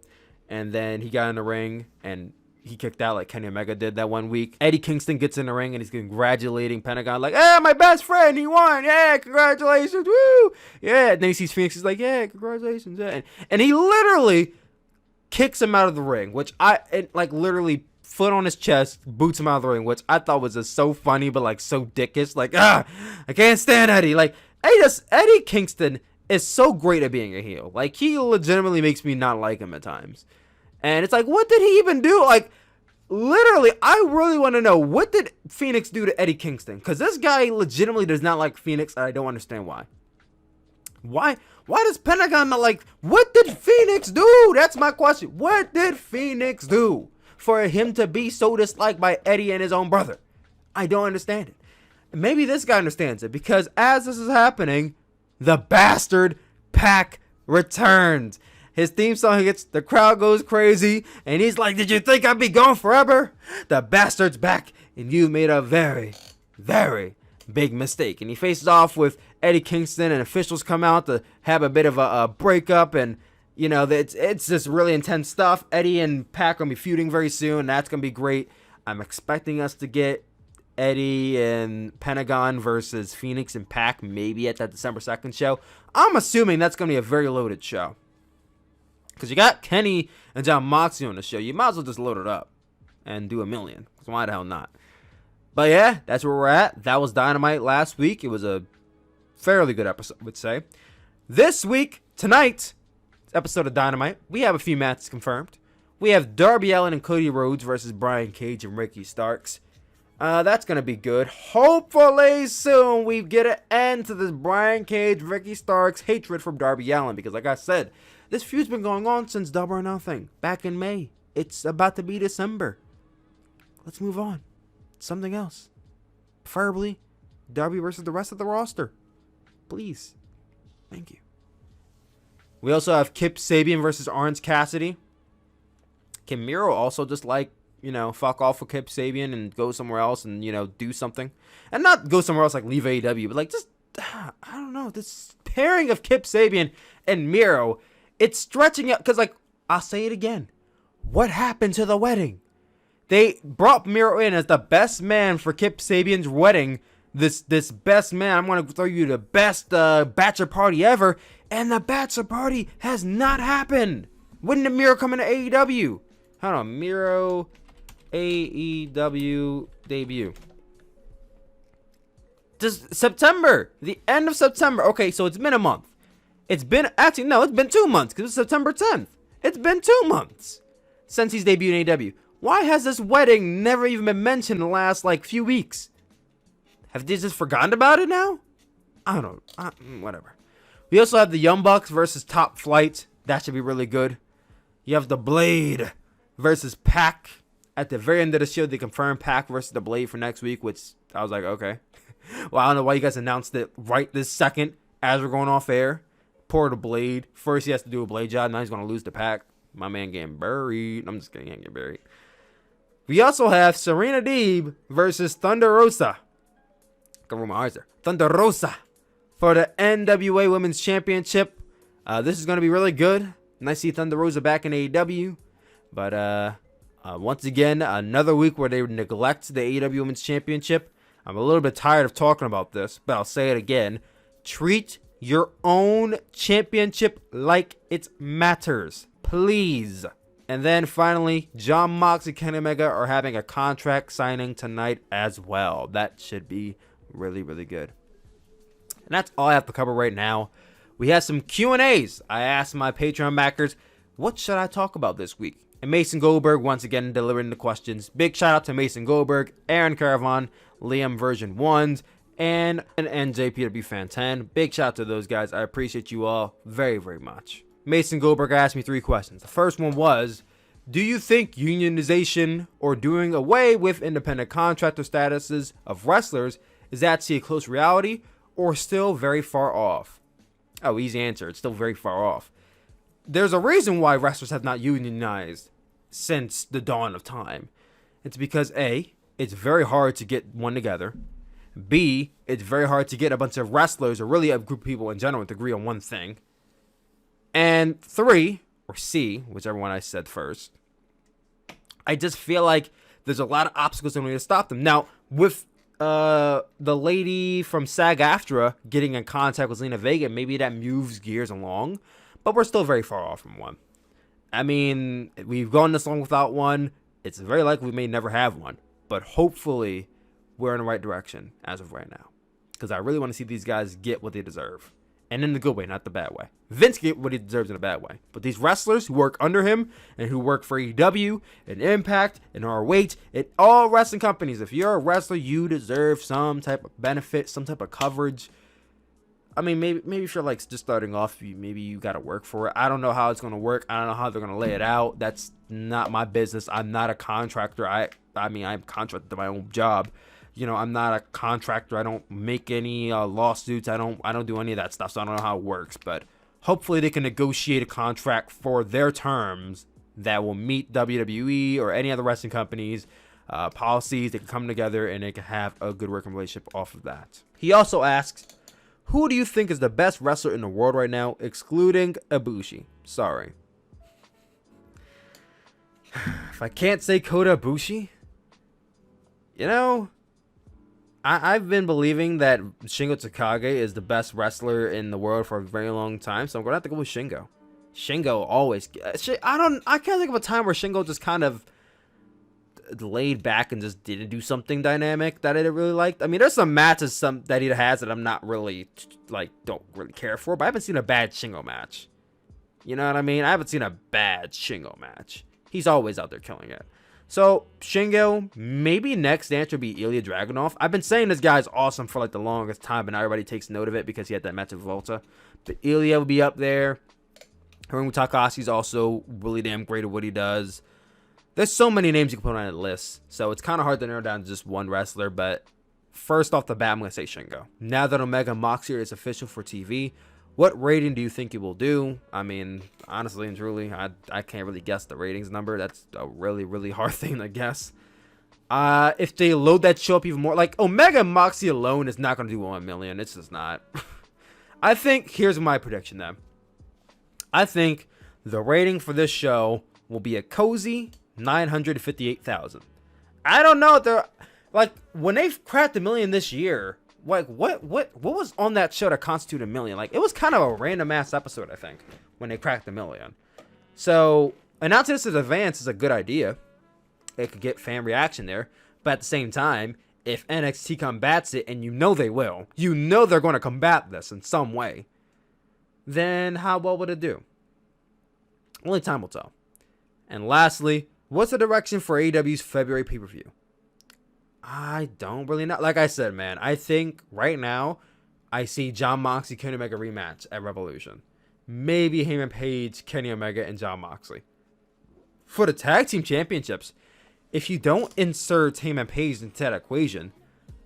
And then he got in the ring and he kicked out like Kenny Omega did that one week. Eddie Kingston gets in the ring and he's congratulating Pentagon like, "Hey, my best friend, he won. Yeah, congratulations. Woo." Yeah. And then he sees Phoenix. He's like, "Yeah, congratulations." Yeah. And he literally kicks him out of the ring, which literally foot on his chest, boots him out of the ring, which I thought was just so funny, but like so dickish. Like, I can't stand Eddie. Like, Eddie Kingston is so great at being a heel. Like, he legitimately makes me not like him at times. And it's like, what did he even do? Like, literally, I really want to know, what did Phoenix do to Eddie Kingston? Because this guy legitimately does not like Phoenix, and I don't understand why. Why does Pentagon not like, what did Phoenix do? That's my question. What did Phoenix do for him to be so disliked by Eddie and his own brother? I don't understand it. Maybe this guy understands it, because as this is happening, the bastard Pac returns. His theme song hits, the crowd goes crazy, and he's like, "Did you think I'd be gone forever? The bastard's back, and you made a very, very big mistake." And he faces off with Eddie Kingston, and officials come out to have a bit of a breakup, and you know, it's just really intense stuff. Eddie and Pac are going to be feuding very soon. That's going to be great. I'm expecting us to get Eddie and Pentagon versus Phoenix and Pac maybe at that December 2nd show. I'm assuming that's going to be a very loaded show, because you got Kenny and John Moxley on the show. You might as well just load it up and do $1 million. Because why the hell not? But yeah, that's where we're at. That was Dynamite last week. It was a fairly good episode, I would say. This week, tonight, episode of Dynamite, we have a few matches confirmed. We have Darby Allin and Cody Rhodes versus Brian Cage and Ricky Starks. That's going to be good. Hopefully soon we get an end to this Brian Cage, Ricky Starks hatred from Darby Allin. Because like I said, this feud's been going on since Double or Nothing back in May. It's about to be December. Let's move on. Something else. Preferably Darby versus the rest of the roster. Please. Thank you. We also have Kip Sabian versus Orange Cassidy. Can Miro also just fuck off with Kip Sabian and go somewhere else and, do something? And not go somewhere else like leave AEW, but just, I don't know, this pairing of Kip Sabian and Miro, it's stretching out, because I'll say it again. What happened to the wedding? They brought Miro in as the best man for Kip Sabian's wedding. This best man, I'm going to throw you the best bachelor party ever. And the bachelor party has not happened. When did Miro come into AEW? Hold on, Miro AEW debut. Just September. The end of September. Okay, so it's been a month. It's been 2 months, because it's September 10th. It's been 2 months since he's debuted in AEW. Why has this wedding never even been mentioned in the last, few weeks? Have they just forgotten about it now? I don't know. Whatever. We also have the Young Bucks versus Top Flight. That should be really good. You have the Blade versus Pac. At the very end of the show, they confirmed Pac versus the Blade for next week, which I was like, okay. Well, I don't know why you guys announced it right this second as we're going off air. Poor the Blade. First, he has to do a Blade job. Now he's going to lose to Pac. My man getting buried. I'm just kidding. He ain't getting buried. We also have Serena Deeb versus Thunder Rosa. Got roll my eyes there. Thunder Rosa for the NWA Women's Championship. This is going to be really good. Nice to see Thunder Rosa back in AEW. But once again, another week where they neglect the AEW Women's Championship. I'm a little bit tired of talking about this, but I'll say it again. Treat your own championship like it matters. Please. And then finally, John Moxley and Kenny Omega are having a contract signing tonight as well. That should be really, really good. And that's all I have to cover right now. We have some Q&As. I asked my Patreon backers, what should I talk about this week? And Mason Goldberg once again delivering the questions. Big shout out to Mason Goldberg, Aaron Caravan, Liam version 1s, and Njpw Fan 10. Big shout out to those guys. I appreciate you all very, very much. Mason Goldberg asked me 3 questions. The first one was, do you think unionization or doing away with independent contractor statuses of wrestlers is actually a close reality or still very far off? Oh, easy answer. It's still very far off. There's a reason why wrestlers have not unionized since the dawn of time. It's because A, it's very hard to get one together. B, it's very hard to get a bunch of wrestlers or really a group of people in general to agree on one thing. And 3, or C, whichever one I said first, I just feel like there's a lot of obstacles in order to stop them. Now, with the lady from SAG-AFTRA getting in contact with Zelina Vega, maybe that moves gears along, but we're still very far off from one. I mean, we've gone this long without one. It's very likely we may never have one, but hopefully we're in the right direction as of right now, because I really want to see these guys get what they deserve. And in the good way, not the bad way. Vince get what he deserves in a bad way. But these wrestlers who work under him and who work for AEW and Impact and ROH and all wrestling companies, if you're a wrestler, you deserve some type of benefit, some type of coverage. I mean, maybe if you're like just starting off, maybe you got to work for it. I don't know how it's going to work. I don't know how they're going to lay it out. That's not my business. I'm not a contractor. I mean, I'm contracted to my own job. You know, I'm not a contractor. I don't make any lawsuits. I don't do any of that stuff. So I don't know how it works. But hopefully they can negotiate a contract for their terms that will meet WWE or any other wrestling companies policies. They can come together and they can have a good working relationship off of that. He also asks, who do you think is the best wrestler in the world right now, excluding Ibushi? Sorry. If I can't say Kota Ibushi, you know, I've been believing that Shingo Takagi is the best wrestler in the world for a very long time, so I'm gonna have to go with Shingo. Shingo always. I can't think of a time where Shingo just kind of laid back and just didn't do something dynamic that I really liked. I mean, there's some matches that he has that I'm not really don't really care for, but I haven't seen a bad Shingo match. You know what I mean? I haven't seen a bad Shingo match. He's always out there killing it. So, Shingo, maybe next answer would be Ilya Dragunov. I've been saying this guy's awesome for like the longest time, but now everybody takes note of it because he had that match with Volta. But Ilya will be up there. Hiromu Takashi's also really damn great at what he does. There's so many names you can put on that list, so it's kind of hard to narrow down to just one wrestler, but first off the bat, I'm going to say Shingo. Now that Omega and Moxley is official for TV, what rating do you think it will do? I mean, honestly and truly, I can't really guess the ratings number. That's a really, really hard thing to guess. If they load that show up even more, like Omega and Moxley alone is not going to do 1 million. It's just not. I think, here's my prediction then. I think the rating for this show will be a cozy 958,000. I don't know if they're like when they cracked 1 million this year. Like what was on that show to constitute 1 million? Like it was kind of a random ass episode, I think, when they cracked 1 million. So announcing this in advance is a good idea. It could get fan reaction there, but at the same time, if NXT combats it, and you know they will, you know they're going to combat this in some way, then how well would it do? Only time will tell. And lastly, what's the direction for AEW's February pay-per-view? I don't really know. Like I said, man, I think right now I see Jon Moxley, Kenny Omega rematch at Revolution. Maybe Heyman Page, Kenny Omega, and Jon Moxley. For the tag team championships, if you don't insert Heyman Page into that equation,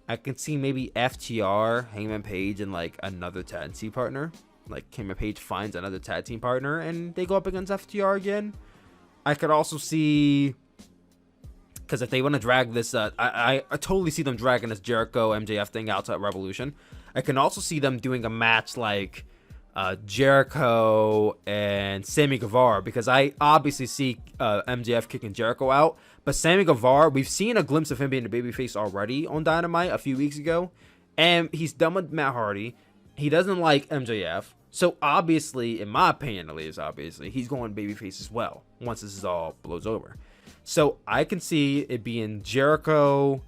I can see maybe FTR, Heyman Page, and like another tag team partner. Like Heyman Page finds another tag team partner and they go up against FTR again. I could also see, because if they want to drag this, I totally see them dragging this Jericho MJF thing out to Revolution. I can also see them doing a match like Jericho and Sammy Guevara, because I obviously see MJF kicking Jericho out, but Sammy Guevara, we've seen a glimpse of him being a babyface already on Dynamite a few weeks ago, and he's done with Matt Hardy. He doesn't like MJF, so obviously, in my opinion at least, obviously, he's going babyface as well once this is all blows over. So I can see it being Jericho,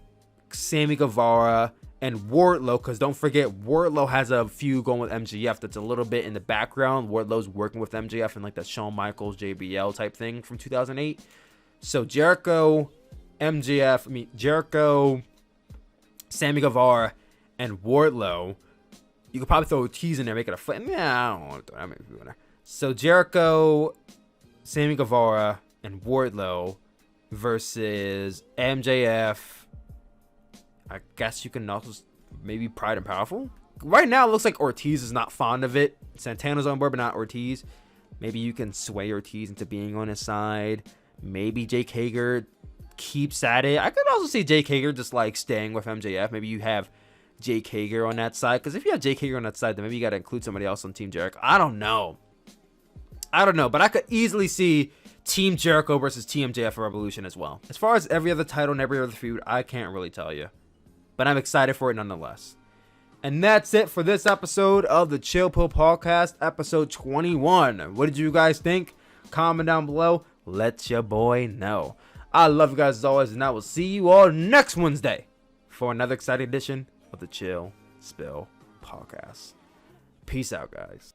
Sammy Guevara, and Wardlow, because don't forget, Wardlow has a feud going with MJF that's a little bit in the background. Wardlow's working with MJF in like that Shawn Michaels JBL type thing from 2008. So Jericho, Sammy Guevara, and Wardlow. You could probably throw Ortiz in there, make it a flip. Yeah, I don't want to throw that many people in there. So Jericho, Sammy Guevara, and Wardlow versus MJF. I guess you can also maybe Pride and Powerful. Right now, it looks like Ortiz is not fond of it. Santana's on board, but not Ortiz. Maybe you can sway Ortiz into being on his side. Maybe Jake Hager keeps at it. I could also see Jake Hager just like staying with MJF. Maybe you have Jake Hager on that side. Because if you have Jake Hager on that side, then maybe you got to include somebody else on Team Jericho. I don't know. But I could easily see Team Jericho versus Team MJF for Revolution as well. As far as every other title and every other feud, I can't really tell you. But I'm excited for it nonetheless. And that's it for this episode of the Chill Pill Podcast, episode 21. What did you guys think? Comment down below. Let your boy know. I love you guys as always, and I will see you all next Wednesday for another exciting edition of the Chill Spill Podcast. Peace out, guys.